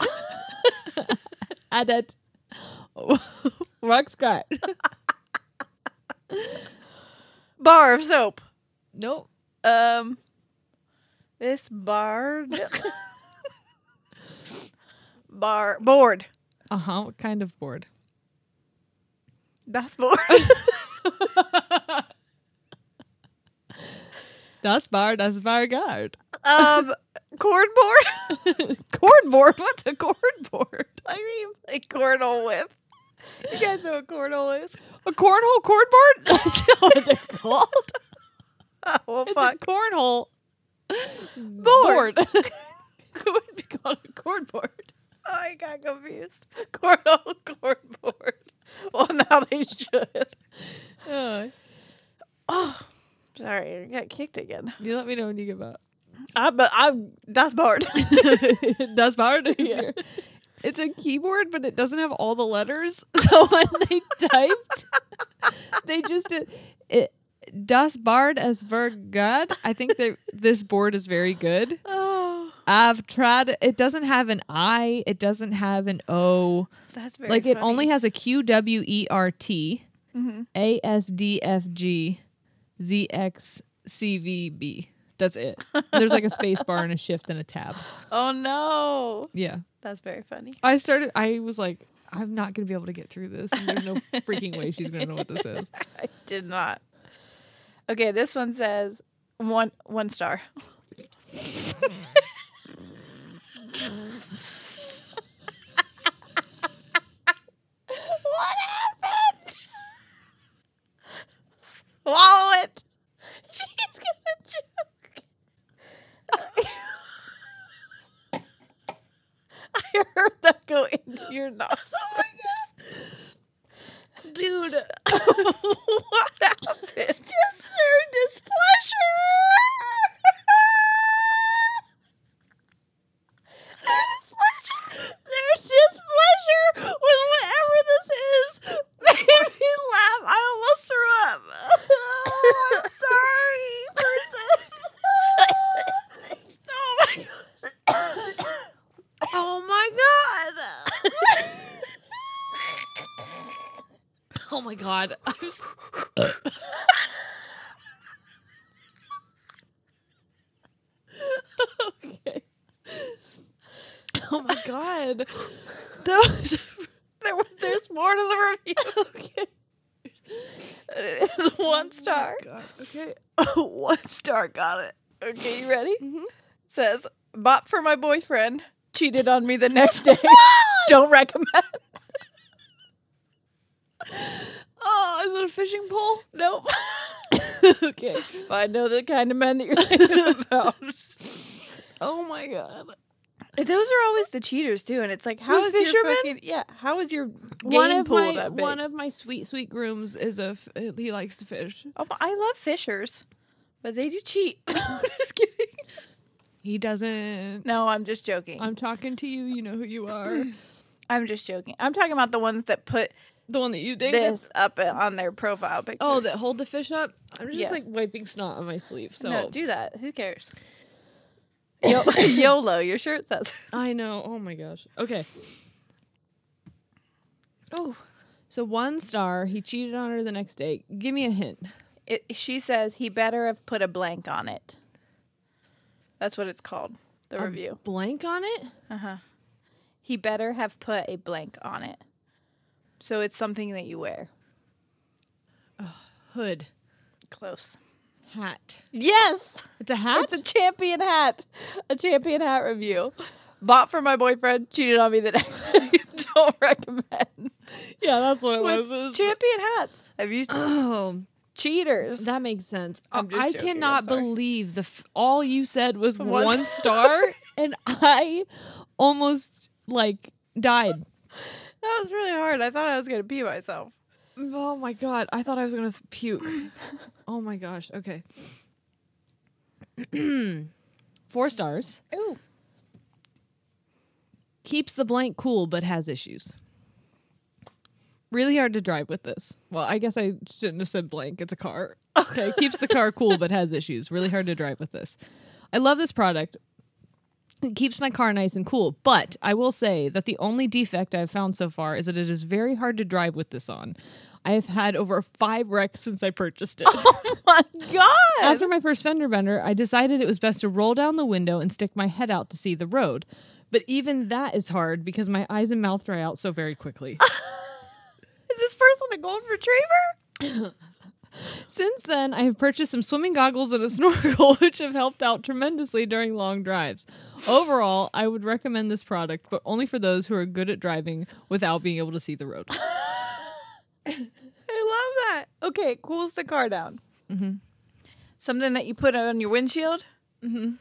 And it works great. Bar of soap. Nope. This board. Board. What kind of board? Das board. Das Bard as Vergard. Cordboard. Cordboard? What's a cordboard? I think you play cornhole with. You guys know what cornhole is? A cornhole cordboard? That's not what they're called. Oh, well, It's fuck. a cornhole Board. Could be called a cordboard. I got confused. Cornhole cordboard. Well, now they should. Oh, sorry. I got kicked again. You let me know when you give up. But I'm das board. Das Bard is Yeah. here. It's a keyboard, but it doesn't have all the letters. So when they typed, they just did it. Das Bard as Vergard. I think that this board is very good. Oh, I've tried. It doesn't have an I. It doesn't have an O. that's very Like it funny. only has a QWERT, Mm-hmm. ASDFG, ZXCVB. That's it. There's like a space bar and a shift and a tab. Oh, no. Yeah. That's very funny. I was like, I'm not going to be able to get through this. And there's no freaking way she's going to know what this is. I did not. Okay, this one says one star. What happened? Swallow it. She's gonna choke. I heard that go into your nostril. Oh my god. Dude. What happened? Just their displeasure. Their displeasure with whatever this is made me laugh. I almost threw up. Oh, I'm sorry, person. Oh my god. Oh my God. Okay. Oh my God. There's more to the review. Okay. It is 1 star. God. Okay. 1 star. Got it. Okay, you ready? Mhm. Says, bought for my boyfriend. Cheated on me the next day. Don't recommend. Oh, is it a fishing pole? Nope. Okay. I know the kind of men that you're thinking about. Oh my God. Those are always the cheaters too, and it's like, how The is your fishermen? fucking how is your game pool that big? One of my sweet grooms is he likes to fish. Oh, I love fishers, but they do cheat. Just kidding. He doesn't. No, I'm just joking. I'm talking to you. You know who you are. I'm just joking. I'm talking about the ones that put The one that you dated. this up on their profile picture. Oh, that hold the fish up. I'm just Yeah. like wiping snot on my sleeve. So No, do that. Who cares? YOLO, your shirt says. I know. Oh my gosh. Okay. Oh, So 1 star. He cheated on her the next day. Give me a hint. she says he better have put a blank on it. That's what it's called. The review. Blank on it. He better have put a blank on it. So it's something that you wear. Hood. Close. Hat. Yes! It's a hat. It's a champion hat. A champion hat review. Bought for my boyfriend, cheated on me the next day. Don't recommend. Yeah, that's what it With was. champion hats. Have you Oh, cheaters? that makes sense. I'm just I joking, cannot I'm sorry. believe all you said was One- 1 star, and I almost died. That was really hard. I thought I was gonna pee myself. Oh my God. I thought I was going to puke. Oh my gosh. Okay. 4 stars. Ooh. Keeps the blank cool but has issues. Really hard to drive with this. Well, I guess I shouldn't have said blank. It's a car. Okay, keeps the car cool but has issues. Really hard to drive with this. I love this product. It keeps my car nice and cool, but I will say that the only defect I've found so far is that it is very hard to drive with this on. I have had over 5 wrecks since I purchased it. Oh my God. After my first fender bender, I decided it was best to roll down the window and stick my head out to see the road. But even that is hard because my eyes and mouth dry out so very quickly. Is this person a golden retriever? Since then, I have purchased some swimming goggles and a snorkel, which have helped out tremendously during long drives. Overall, I would recommend this product, but only for those who are good at driving without being able to see the road. I love that. Okay, it cools the car down. Mm-hmm. Something that you put on your windshield? Mm-hmm.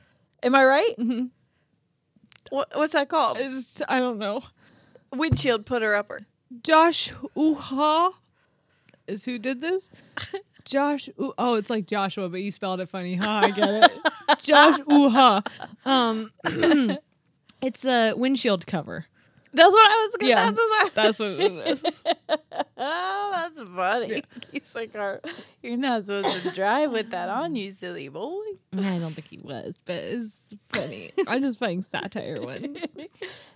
Am I right? Mm-hmm. What's that called? I don't know. Windshield putter-upper. Josh Uha is who did this? Oh, it's like Joshua, but you spelled it funny. I get it. Josh Uha. It's the windshield cover. That's what I was Yeah, that's what it is. Oh, that's funny. Yeah. He's like, you're not supposed to drive with that on, you silly boy. I don't think he was, but it's funny. I'm just playing satire ones.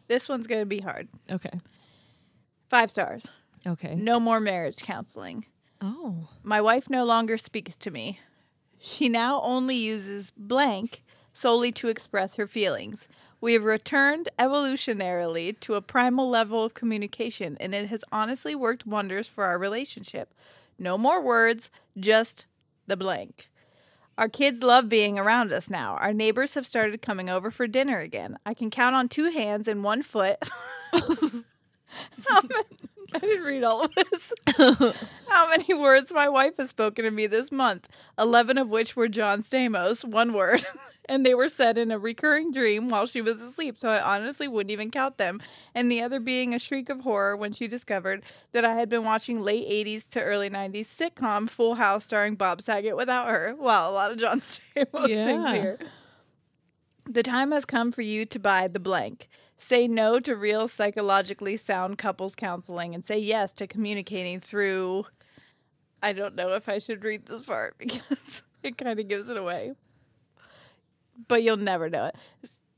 This one's going to be hard. Okay. 5 stars. Okay. No more marriage counseling. Oh. My wife no longer speaks to me. She now only uses blank solely to express her feelings. We have returned evolutionarily to a primal level of communication, and it has honestly worked wonders for our relationship. No more words, just the blank. Our kids love being around us now. Our neighbors have started coming over for dinner again. I can count on 2 hands and 1 foot. I didn't read all of this. How many words my wife has spoken to me this month, 11 of which were John Stamos, 1 word. And they were said in a recurring dream while she was asleep, so I honestly wouldn't even count them. And the other being a shriek of horror when she discovered that I had been watching late 80s to early 90s sitcom Full House starring Bob Saget without her. Wow, a lot of John Stamos things here. The time has come for you to buy the blank. Say no to real psychologically sound couples counseling and say yes to communicating through... I don't know if I should read this part because it kind of gives it away. But you'll never know it.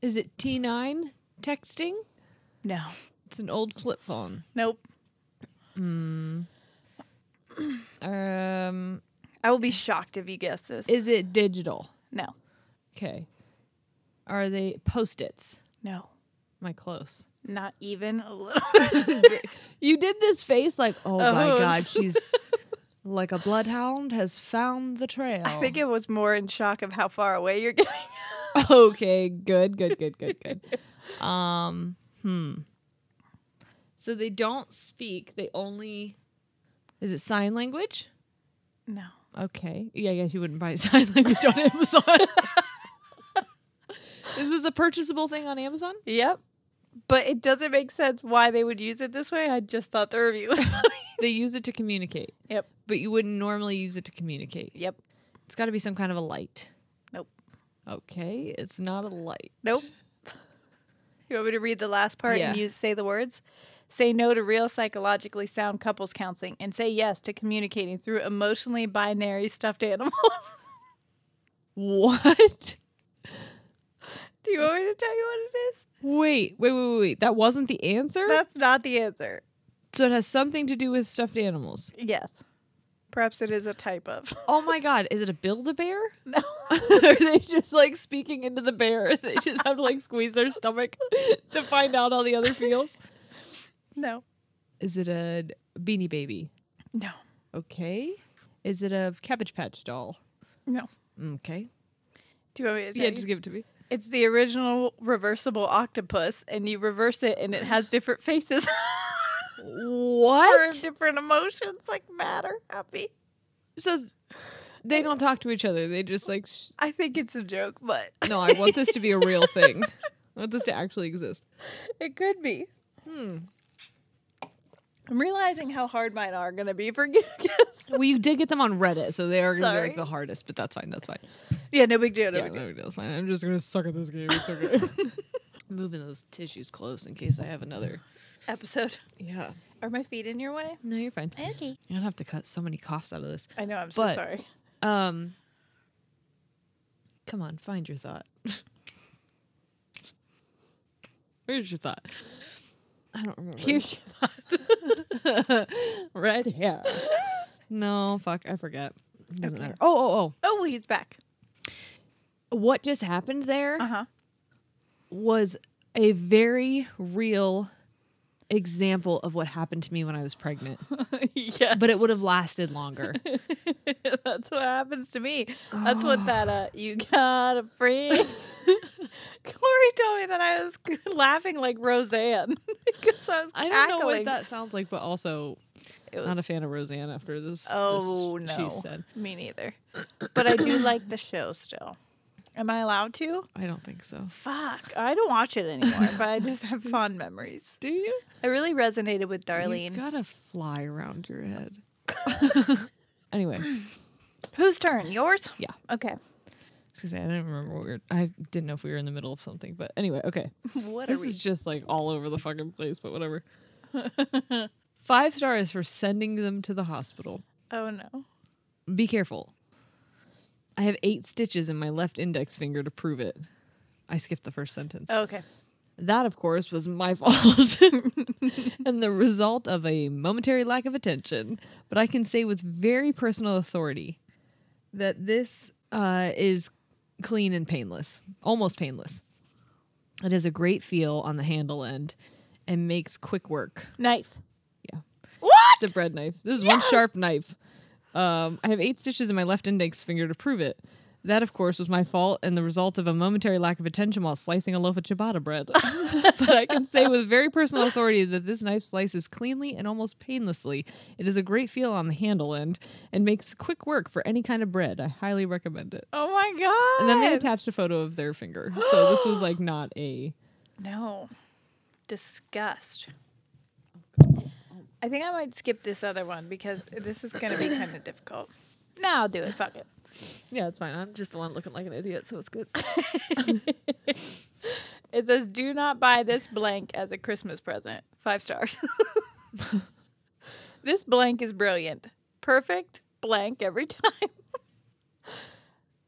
Is it T9 texting? No. It's an old flip phone. Nope. I will be shocked if you guess this. Is it digital? No. Okay. Are they Post-its? No. Am I close? Not even a little. You did this face like, oh my God, she's like a bloodhound has found the trail. I think it was more in shock of how far away you're getting. Okay, good. So they don't speak. They only... Is it sign language? No. Okay. Yeah, I guess you wouldn't buy sign language on Amazon. Is this a purchasable thing on Amazon? Yep. But it doesn't make sense why they would use it this way. I just thought the review was funny. They use it to communicate. Yep. But you wouldn't normally use it to communicate. Yep. It's got to be some kind of a light. Nope. Okay, it's not a light. Nope. You want me to read the last part Yeah. and say the words? Say no to real psychologically sound couples counseling and say yes to communicating through emotionally binary stuffed animals. What? Do you want me to tell you what it is? Wait. That wasn't the answer? That's not the answer. So it has something to do with stuffed animals. Yes. Perhaps it is a type of. Oh my God. Is it a Build-A-Bear? No. Are they just like speaking into the bear? They just have to like squeeze their stomach to find out how the other feels? No. Is it a Beanie Baby? No. Okay. Is it a Cabbage Patch doll? No. Okay. Do you want me to tell Yeah, you? just give it to me. It's the original Reversible Octopus, and you reverse it, and it has different faces. What? For different emotions, like mad or happy. So they don't talk to each other. They just like... I think it's a joke, but... No, I want this to be a real thing. I want this to actually exist. It could be. I'm realizing how hard mine are going to be for guess. Well, you did get them on Reddit, so they are going to be Sorry. like the hardest, but that's fine. Yeah, no big deal. No Yeah, big deal. no big deal. It's fine. I'm just going to suck at this game. It's okay. Moving those tissues close in case I have another episode. Yeah. Are my feet in your way? No, you're fine. Okay. I'm gonna have to cut so many coughs out of this. I know. I'm so sorry. Come on, find your thought. Where's your thought? I don't remember. Here's your thought. Red hair. No, fuck, I forget. It doesn't Okay. matter. Oh. Oh, he's back. What just happened there Uh-huh. was a very real example of what happened to me when I was pregnant. Yeah. But it would have lasted longer. That's what happens to me. That's what that, you got a friend. Corey told me that I was laughing like Roseanne because I was cackling. I don't know what that sounds like, but also It was, not a fan of Roseanne after this. oh, this no. she said. Me neither. But I do like the show still. Am I allowed to? I don't think so. Fuck. I don't watch it anymore, but I just have fond memories. Do you? I really resonated with Darlene. You got a fly around your head. Anyway. Whose turn? Yours? Yeah. Okay. I was gonna say, I didn't remember what I didn't know if we were in the middle of something, but anyway, okay. What This are we? is just like all over the fucking place, but whatever. 5 stars for sending them to the hospital. Oh, no. Be careful. I have 8 stitches in my left index finger to prove it. I skipped the first sentence. Oh, okay. That, of course, was my fault and the result of a momentary lack of attention. But I can say with very personal authority that this is clean and painless, almost painless. It has a great feel on the handle end and makes quick work. Knife. Yeah. What? It's a bread knife. This is one sharp knife. I have 8 stitches in my left index finger to prove it. That, of course, was my fault and the result of a momentary lack of attention while slicing a loaf of ciabatta bread. But I can say with very personal authority that this knife slices cleanly and almost painlessly. It is a great feel on the handle end and makes quick work for any kind of bread. I highly recommend it. Oh, my God. And then they attached a photo of their finger. So this was like not a... No. Disgust. I think I might skip this other one because this is going to be kind of difficult. No, I'll do it. Fuck it. Yeah, it's fine. I'm just the one looking like an idiot, so it's good. It says, do not buy this blank as a Christmas present. 5 stars. This blank is brilliant. Perfect blank every time.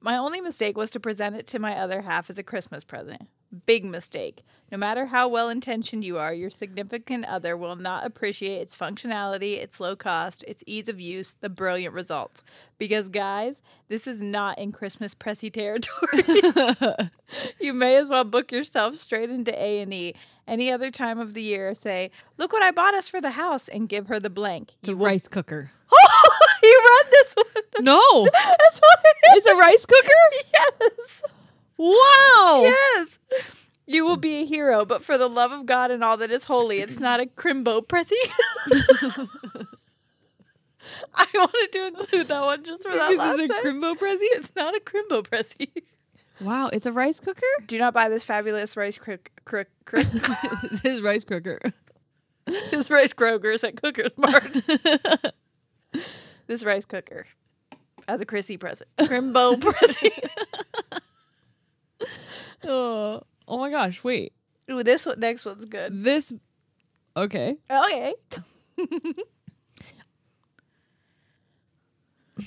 My only mistake was to present it to my other half as a Christmas present. Big mistake. No matter how well-intentioned you are, your significant other will not appreciate its functionality, its low cost, its ease of use, the brilliant results. Because, guys, this is not in Christmas pressy territory. You may as well book yourself straight into A&E. Any other time of the year, say, look what I bought us for the house, and give her the blank. It's a rice cooker. You read this one? No! That's what it is. It's a rice cooker? Yes. Wow! Yes. You will be a hero, but for the love of God and all that is holy, it's not a crimbo pressy. I wanted to include that one just for that last Is it a time. Crimbo Prezi? It's not a crimbo pressy. Wow, it's a rice cooker? Do not buy this fabulous rice crook. His rice cooker. This rice Kroger's at Cooker's Mart. This rice cooker as a Chrissy present. Crimbo pressy. Oh my gosh, wait. Ooh, this one, next one's good. This, okay. Okay.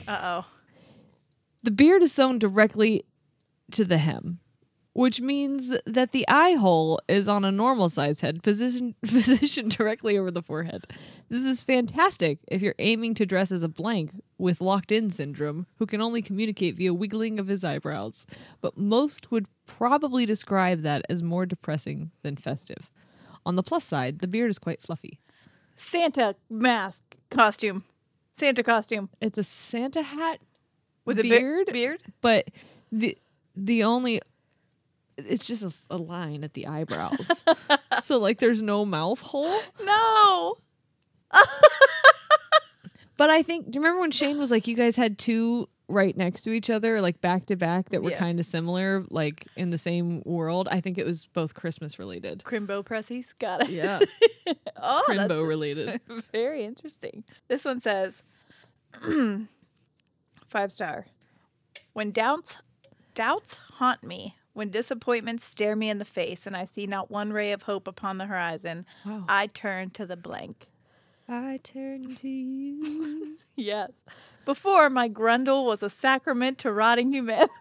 Uh-oh. The beard is sewn directly to the hem, which means that the eye hole is on a normal size head positioned directly over the forehead. This is fantastic if you're aiming to dress as a blank with locked-in syndrome who can only communicate via wiggling of his eyebrows. But most would probably describe that as more depressing than festive. On the plus side, the beard is quite fluffy. Santa mask costume. Santa costume. It's a Santa hat With beard, a beard? but the only... It's just a line at the eyebrows. So, like, there's no mouth hole. No. But I think, do you remember when Shane was like, you guys had 2 right next to each other, like back to back, that were kind of similar, like in the same world? I think it was both Christmas related. Crimbo pressies. Got it. Yeah. Oh, Crimbo that's related. very interesting. This one says, 5 star. When doubts haunt me, When disappointments stare me in the face and I see not one ray of hope upon the horizon, Wow. I turn to the blank. I turn to you. Yes. Before, my grundle was a sacrament to rotting humanity.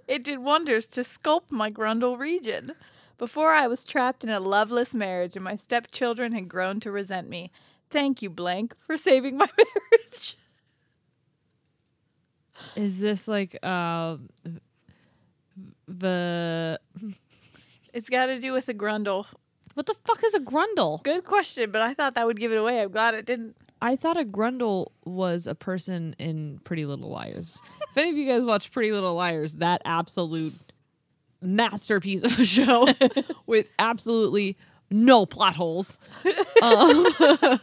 It did wonders to sculpt my grundle region. Before, I was trapped in a loveless marriage and my stepchildren had grown to resent me. Thank you, blank, for saving my marriage. Is this like the... It's got to do with a grundle. What the fuck is a grundle? Good question, but I thought that would give it away. I'm glad it didn't. I thought a grundle was a person in Pretty Little Liars. If any of you guys watch Pretty Little Liars, that absolute masterpiece of a show with absolutely no plot holes. I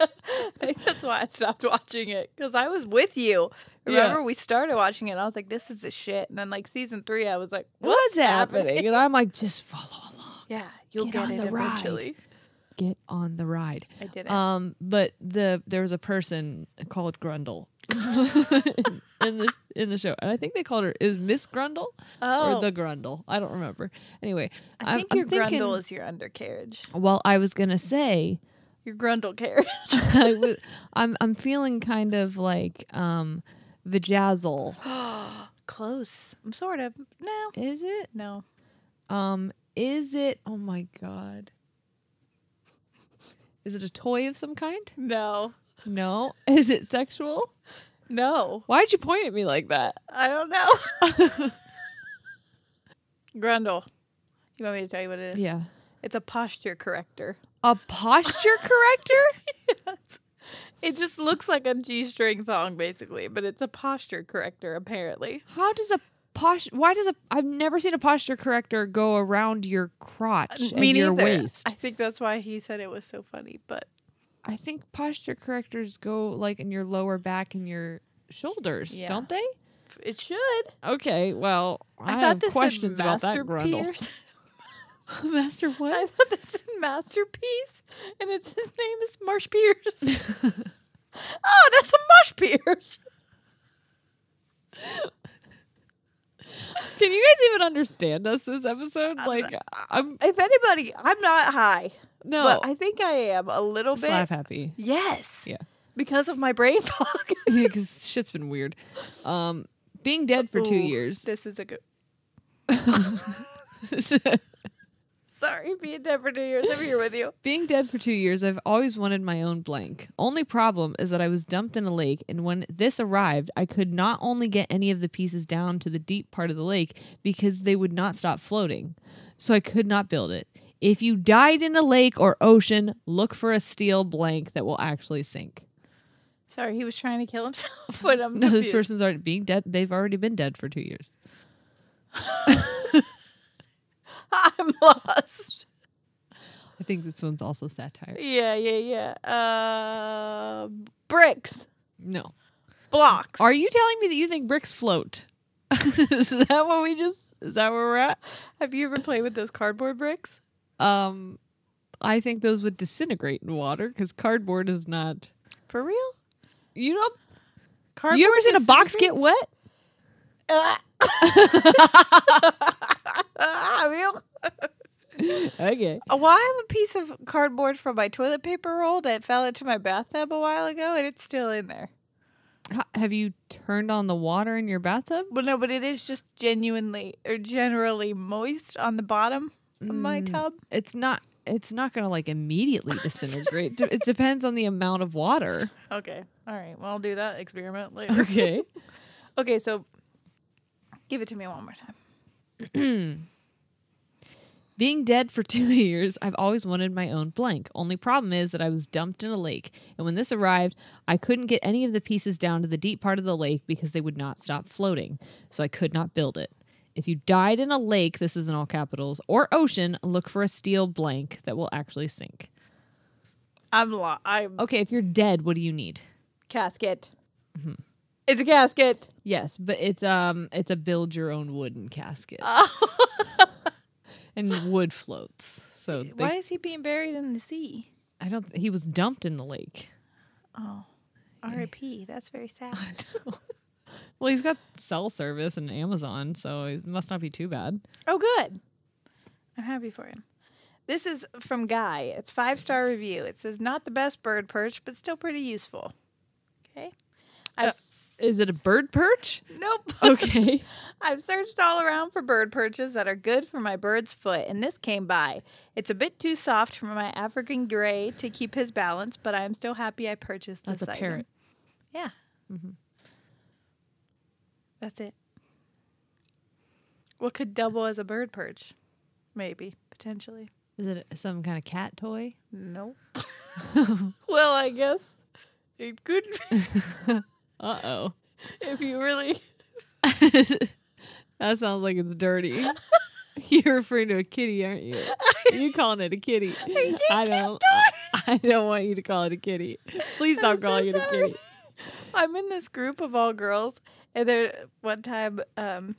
think that's why I stopped watching it, because I was with you. Remember, we started watching it, and I was like, this is the shit. And then, like, season 3, I was like, what's happening? And I'm like, just follow along. Yeah, you'll Get get on it the ride. eventually. Get on the ride. I didn't. But there was a person called Grundle in the show, and I think they called her is Miss Grundle or the Grundle. I don't remember. Anyway, I think your grundle is your undercarriage. Well, I was gonna say Your grundle carriage. I'm feeling kind of like vajazzle. Close. I'm sort of. No. Is it? No. Is it? Oh my god. Is it a toy of some kind? No. No. Is it sexual? No. Why'd you point at me like that? I don't know. Grundle. You want me to tell you what it is? Yeah. It's a posture corrector. A posture corrector? Yes. It just looks like a G-string thong, basically, but it's a posture corrector, apparently. How does a I've never seen a posture corrector go around your crotch and your waist. I think that's why he said it was so funny, but I think posture correctors go like in your lower back and your shoulders, don't they? It should. Okay, well, I thought have this questions said about that Master grundle. Pierce. Master what? I thought this said Masterpiece, and his name is Marsh Pierce. Oh, that's a Marsh Pierce. Can you guys even understand us this episode? Like, If anybody, I'm not high. No. But I think I am a little bit. Slap happy. Yes. Yeah. Because of my brain fog. Yeah, because shit's been weird. Being dead for 2 years. This is a good. Sorry, being dead for 2 years. I'm here with you. Being dead for 2 years, I've always wanted my own blank. Only problem is that I was dumped in a lake, and when this arrived, I could not only get any of the pieces down to the deep part of the lake because they would not stop floating. So I could not build it. If you died in a lake or ocean, look for a steel blank that will actually sink. Sorry, he was trying to kill himself. But I'm No, confused. this person's already being dead. They've already been dead for 2 years. I'm lost. I think this one's also satire. Yeah. Bricks. No. Blocks. Are you telling me that you think bricks float? Is that where we're at? Have you ever played with those cardboard bricks? I think those would disintegrate in water because cardboard is not. For real? You know, Cardboard you ever seen a box get disintegrates? wet? Real? Okay. Well, I have a piece of cardboard from my toilet paper roll that fell into my bathtub a while ago, and it's still in there. Have you turned on the water in your bathtub? Well, no, but it is just genuinely or generally moist on the bottom of my tub. It's not going to like immediately disintegrate. It depends on the amount of water. Okay. All right. Well, I'll do that experiment later. Okay. Okay, so give it to me one more time. Being dead for 2 years, I've always wanted my own blank. Only problem is that I was dumped in a lake. And when this arrived, I couldn't get any of the pieces down to the deep part of the lake because they would not stop floating. So I could not build it. If you died in a lake, this is in all capitals, or ocean, look for a steel blank that will actually sink. I'm Okay, if you're dead, what do you need? casket. Mm-hmm. It's a casket. Yes, but it's a build your own wooden casket. And wood floats. So Why is he being buried in the sea? he was dumped in the lake. Oh. R.I.P. That's very sad. Well, he's got cell service and Amazon, so it must not be too bad. Oh, good. I'm happy for him. This is from Guy. It's 5-star review. It says, not the best bird perch, but still pretty useful. Okay. Is it a bird perch? Nope. Okay. I've searched all around for bird perches that are good for my bird's foot, and this came by. It's a bit too soft for my African gray to keep his balance, but I am still happy I purchased this. That's a parrot. Yeah. Mm-hmm. That's it. What could double as a bird perch? Maybe. Potentially. Is it some kind of cat toy? Nope. Well, I guess it could be. Uh-oh. If you really... That sounds like it's dirty. You're referring to a kitty, aren't you? You calling it a kitty. I don't want you to call it a kitty. Please stop calling it a kitty. I'm in this group of all girls, and one time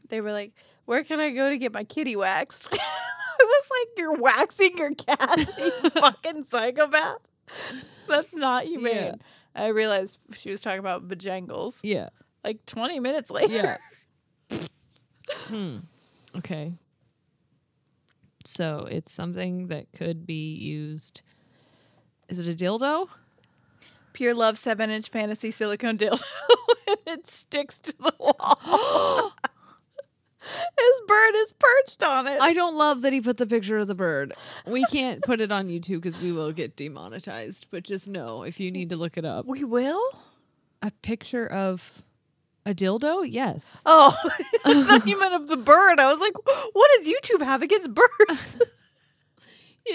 they were like, where can I go to get my kitty waxed? I was like, you're waxing your cat, you fucking psychopath. That's not humane. Yeah. I realized she was talking about bojangles. Yeah. Like 20 minutes later. Yeah. Okay. So it's something that could be used. Is it a dildo? Pure Love 7-inch fantasy silicone dildo. And it sticks to the wall. His bird is perched on it. I don't love that he put the picture of the bird. We can't put it on YouTube because we will get demonetized. But just know, if you need to look it up. We will? A picture of a dildo? Yes. Oh, I thought you meant of the bird. I was like, what does YouTube have against birds?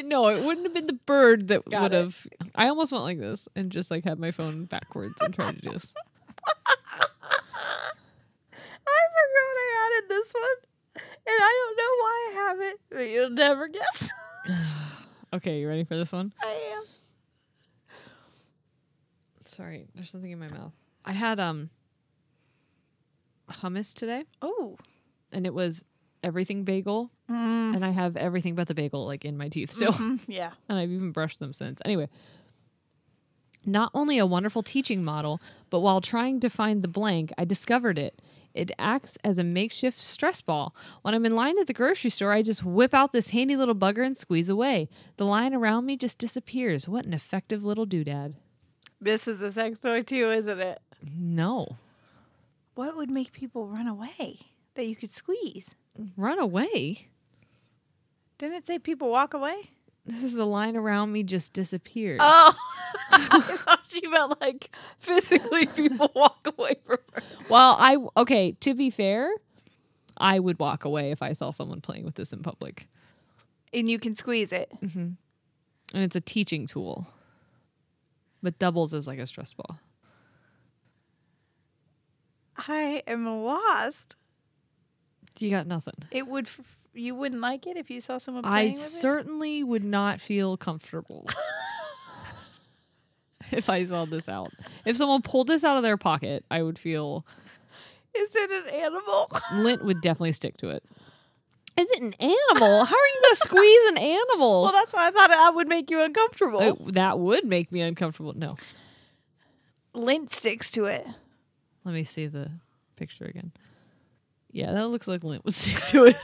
No, it wouldn't have been the bird that Got would it. have. I almost went like this and just like had my phone backwards and tried to do this. I forgot I added this one. And I don't know why I have it. But you'll never guess. Okay, you ready for this one? I am. Sorry, there's something in my mouth. I had hummus today, Oh. and it was everything bagel, and I have everything but the bagel like in my teeth still. Yeah. And I've even brushed them since. Anyway, not only a wonderful teaching model, but while trying to find the blank, I discovered it. It acts as a makeshift stress ball. When I'm in line at the grocery store, I just whip out this handy little bugger and squeeze away. The line around me just disappears. What an effective little doodad. This is a sex toy too, isn't it? No. What would make people run away that you could squeeze? Run away? Didn't it say people walk away? This is the line around me just disappears. Oh, I thought you meant like physically people walk away from her. Well, okay, to be fair, I would walk away if I saw someone playing with this in public. And you can squeeze it. Mm-hmm. And it's a teaching tool. But doubles as like a stress ball. I am lost. You got nothing. It would. You wouldn't like it if you saw someone playing with it? Certainly would not feel comfortable if I saw this out. If someone pulled this out of their pocket, I would feel... Is it an animal? Lint would definitely stick to it. Is it an animal? How are you going to squeeze an animal? Well, that's why I thought that would make you uncomfortable. That would make me uncomfortable. No. Lint sticks to it. Let me see the picture again. Yeah, that looks like lint would stick to it.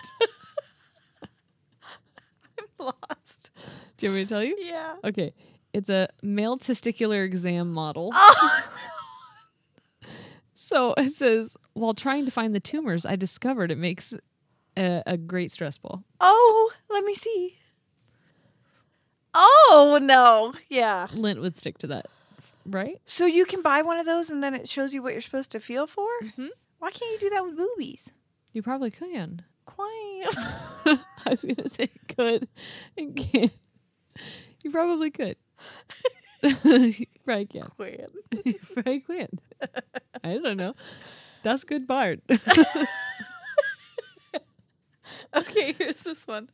I'm lost. Do you want me to tell you? Yeah. Okay. It's a male testicular exam model. Oh. So it says, while trying to find the tumors, I discovered it makes a great stress ball. Oh, let me see. Oh, no. Yeah. Lint would stick to that, right? So you can buy one of those and then it shows you what you're supposed to feel for? Mm-hmm. Why can't you do that with boobies? You probably can. Quite. I was going to say could and can't. You probably could. You probably can. Quit. You probably can. I don't know. That's good part. Okay, here's this one.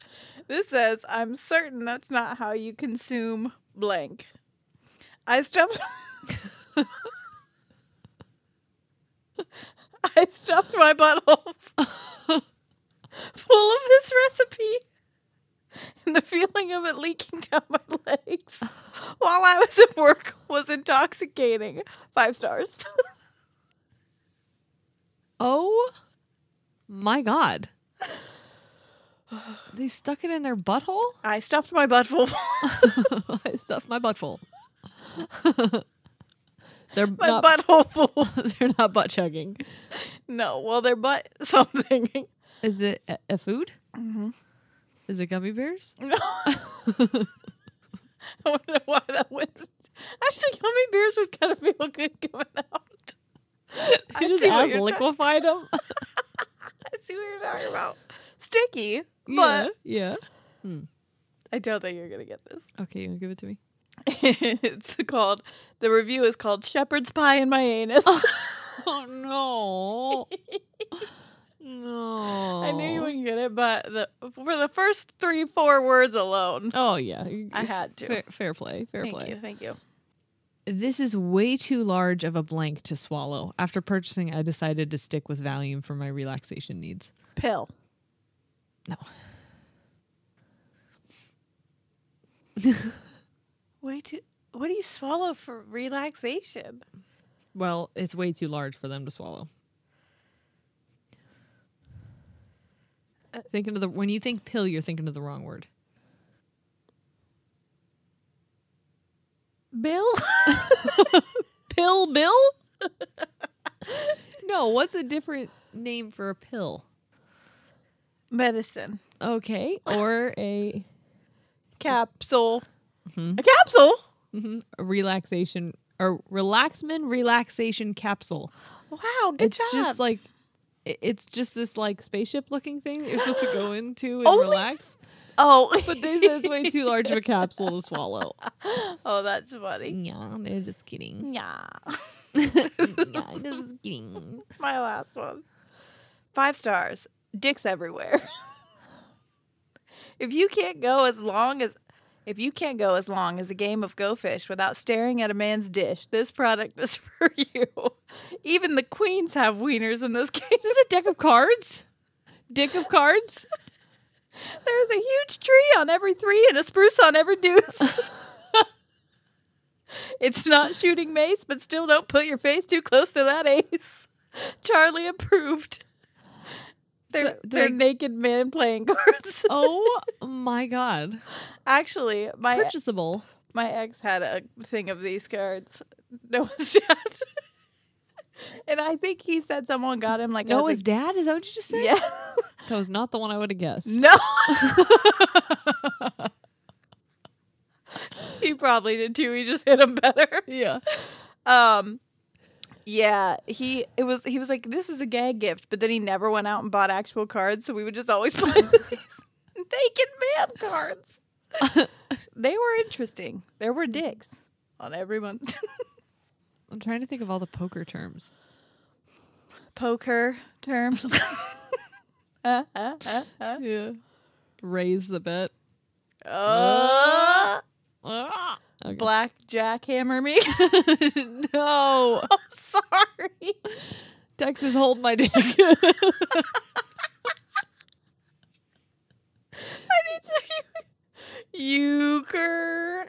This says, I'm certain that's not how you consume blank. I stuffed my butthole full of this recipe, and the feeling of it leaking down my legs while I was at work was intoxicating. 5 stars. Oh my God. They stuck it in their butthole? I stuffed my butt full. I stuffed my butt full. They're My not, butthole full. they're not butt chugging. No, well, they're butt something. Is it a food? Mm-hmm. Is it gummy bears? No. I wonder why that went. Actually, gummy bears would kind of feel good coming out. You just asked liquefied them? I see what you're talking about. Sticky, but Yeah. I don't think you're gonna get this. Okay, you want to give it to me? It's called. The review is called "Shepherd's Pie in My Anus." Oh no. No. I knew you wouldn't get it, but for the first 3-4 words alone, Oh yeah. I had to. Fair play. Fair play. Thank you. This is way too large of a blank to swallow. After purchasing, I decided to stick with Valium for my relaxation needs. Pill. No. What do you swallow for relaxation? Well, it's way too large for them to swallow. When you think pill, you're thinking of the wrong word. Bill? Pill Bill? No, what's a different name for a pill? Medicine. Okay, or a Capsule. Mm-hmm. A capsule? Mm-hmm. A relaxation or relaxation capsule. Wow, good job. It's just like it's just this like spaceship looking thing that you're supposed to go into and Only relax. Oh, But they said it's way too large of a capsule to swallow. Oh, that's funny. Yeah, they're just kidding. Yeah. Yeah, just kidding. My last one. 5 stars. Dicks everywhere. If you can't go as long as a game of Go Fish without staring at a man's dish, this product is for you. Even the queens have wieners in this case. Is this a deck of cards? Dick of cards? There's a huge tree on every 3 and a spruce on every deuce. It's not shooting mace, but still don't put your face too close to that ace. Charlie approved. They're naked men playing cards. Oh my God. Actually, Purchasable. my ex had a thing of these cards. Noah's dad. And I think he said someone got him like Noah's dad? Is that what you just said? Yeah. That was not the one I would have guessed. No. He probably did too. He just hit him better. Yeah. Yeah, he was like, this is a gag gift, but then he never went out and bought actual cards, so we would just always play these naked man cards. They were interesting. There were dicks on everyone. I'm trying to think of all the poker terms. Poker terms. Yeah. Raise the bet. Okay. Black jackhammer me. No. I'm sorry. Texas, hold my dick. I need to. Euchre.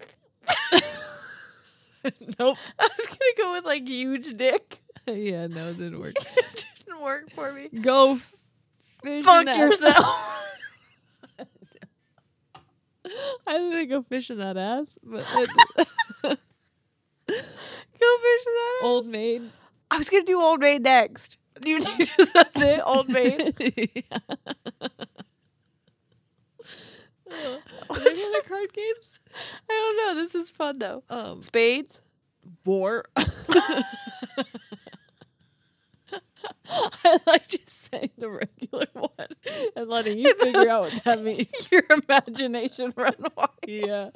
Nope. I was gonna go with like huge dick. Yeah, no, it didn't work. It didn't work for me. Go fish Fuck in that. yourself. I didn't go fish in that ass, but Go fish that. Old Maid. I was gonna do Old Maid next. You just that's it, Old Maid. Yeah. Any other card games? I don't know. This is fun though. Spades. War. I like just saying the regular one and letting you figure out what that means. Your imagination run wild. Yeah.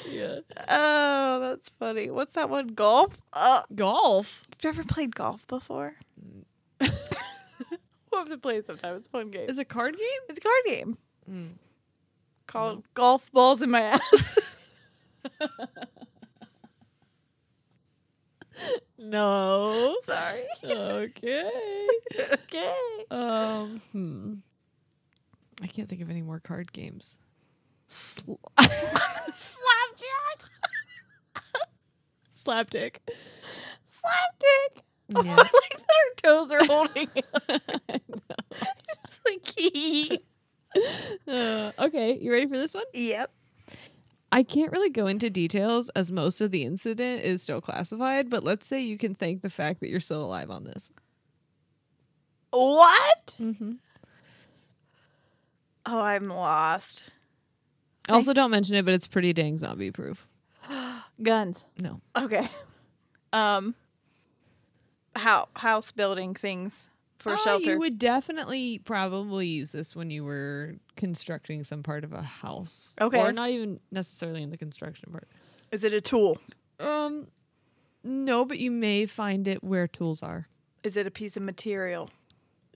Yeah. Oh, that's funny. What's that one? Golf? Golf? Have you ever played golf before? We'll have to play sometime. It's a fun game. Is it a card game? It's a card game. Called Golf Balls in My Ass. No. Sorry. Okay. Okay. I can't think of any more card games. Slapjack. Slapdick. Slapdick. Oh, Yeah. I like that our toes are holding it. It's like key. Okay, you ready for this one? Yep. I can't really go into details as most of the incident is still classified, but let's say you can thank the fact that you're still alive on this. What? Mm-hmm. Oh, I'm lost. Also, don't mention it, but it's pretty dang zombie proof. Guns. No. Okay. House building things for shelter. You would definitely probably use this when you were constructing some part of a house. Okay. Or not even necessarily in the construction part. Is it a tool? No, but you may find it where tools are. Is it a piece of material?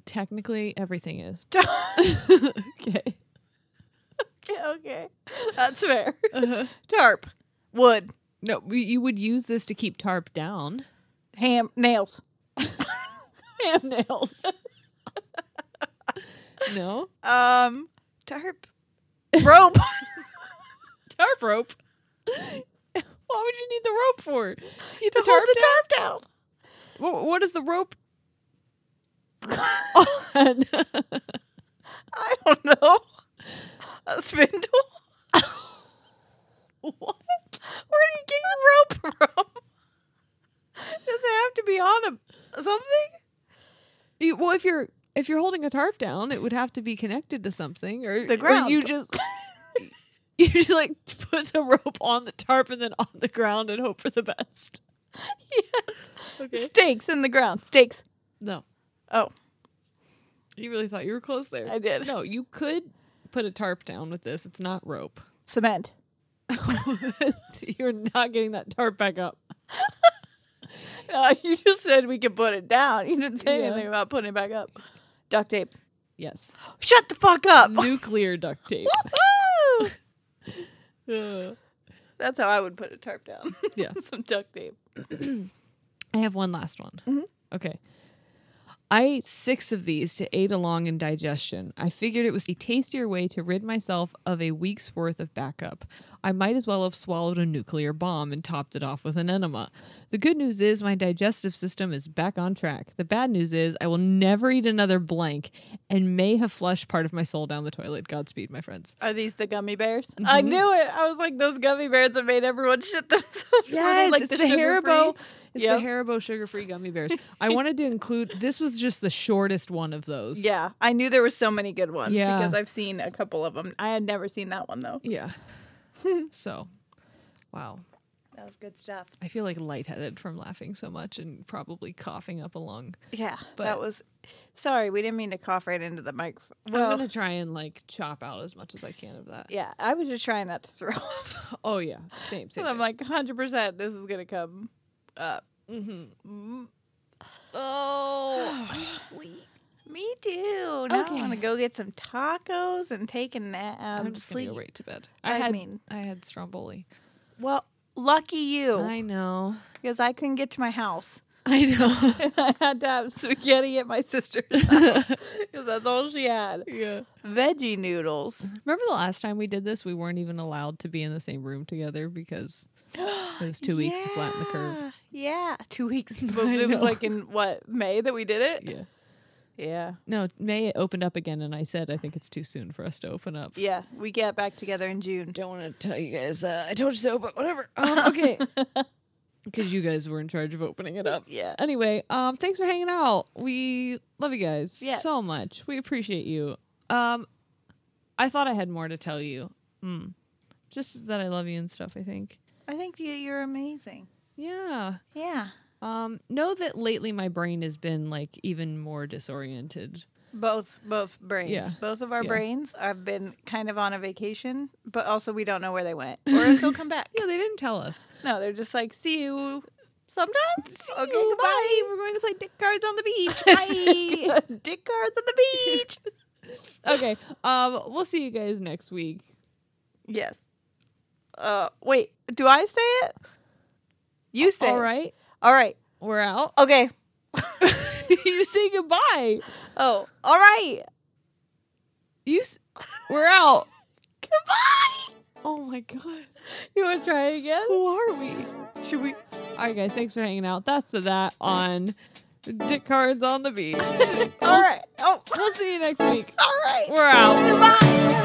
Technically, everything is. Okay. Okay. That's fair. Tarp. Wood. No, you would use this to keep tarp down. Nails. Ham nails. No. Tarp. Rope. Tarp rope. What would you need the rope for? Keep to hold the tarp down. What is the rope? I don't know. A spindle? What? Where do you get your rope from? Does it have to be on something? Well, if you're holding a tarp down, it would have to be connected to something, or The ground. Or you just like put the rope on the tarp and then on the ground and hope for the best. Yes. Okay. Stakes in the ground. Stakes. No. Oh, You really thought you were close there. I did. No, you could put a tarp down with this. It's not rope. cement. You're not getting that tarp back up. You just said we could put it down. You didn't say anything about putting it back up. Duct tape. Yes. Shut the fuck up. Nuclear duct tape. That's how I would put a tarp down. Yeah. Some duct tape. I have one last one. Mm-hmm. Okay. I ate 6 of these to aid along in digestion. I figured it was a tastier way to rid myself of a week's worth of backup. I might as well have swallowed a nuclear bomb and topped it off with an enema. The good news is my digestive system is back on track. The bad news is I will never eat another blank and may have flushed part of my soul down the toilet. Godspeed, my friends. Are these the gummy bears? Mm-hmm. I knew it. I was like, those gummy bears that made everyone shit themselves. Yes, like it's the the Haribo. It's Yep. the Haribo sugar-free gummy bears. I wanted to include, this was just the shortest one of those. Yeah, I knew there were so many good ones Yeah. because I've seen a couple of them. I had never seen that one though. Yeah. So, wow. That was good stuff. I feel like lightheaded from laughing so much and probably coughing up a lung. Yeah, But- that was. Sorry, we didn't mean to cough right into the microphone. Well, I'm going to try and like chop out as much as I can of that. yeah, I was just trying not to throw up. Oh, yeah. Same. So I'm like 100%. This is gonna come up. Oh, I'm asleep. Me too. Now Okay. I want to go get some tacos and take a nap. I'm just going sleep. to go right to bed. I I had Stromboli. Well, lucky you, I know. because I couldn't get to my house. I know. And I had to have spaghetti at my sister's house because that's all she had. Yeah. Veggie noodles. Remember the last time we did this? We weren't even allowed to be in the same room together because it was 2 weeks to flatten the curve. Yeah, 2 weeks. It I was know. like in what, May that we did it? Yeah. Yeah. No, May it opened up again, and I said I think it's too soon for us to open up. Yeah, we get back together in June. Don't want to tell you guys. I told you so, but whatever. Okay. Because you guys were in charge of opening it up. Yeah. Anyway, thanks for hanging out. We love you guys Yes. so much. We appreciate you. I thought I had more to tell you. Just that I love you and stuff, I think. I think you're amazing. Yeah. Yeah. Know that lately my brain has been like even more disoriented. Both brains. Yeah. Both of our Yeah. brains have been kind of on a vacation, but also we don't know where they went or if they'll come back. Yeah, they didn't tell us. No, they're just like, see you sometime. Okay, you, goodbye. bye. We're going to play dick cards on the beach. Bye. Dick cards on the beach. Okay. We'll see you guys next week. Yes. Wait, do I say it? You say All it. right. All right. We're out. Okay. You say goodbye. Oh, all right. We're out. Goodbye. Oh my god. You want to try it again? Who are we? Should we? All right, guys. Thanks for hanging out. That's that on Dick cards on the beach. All right. Oh, We'll see you next week. all right. We're out. Goodbye.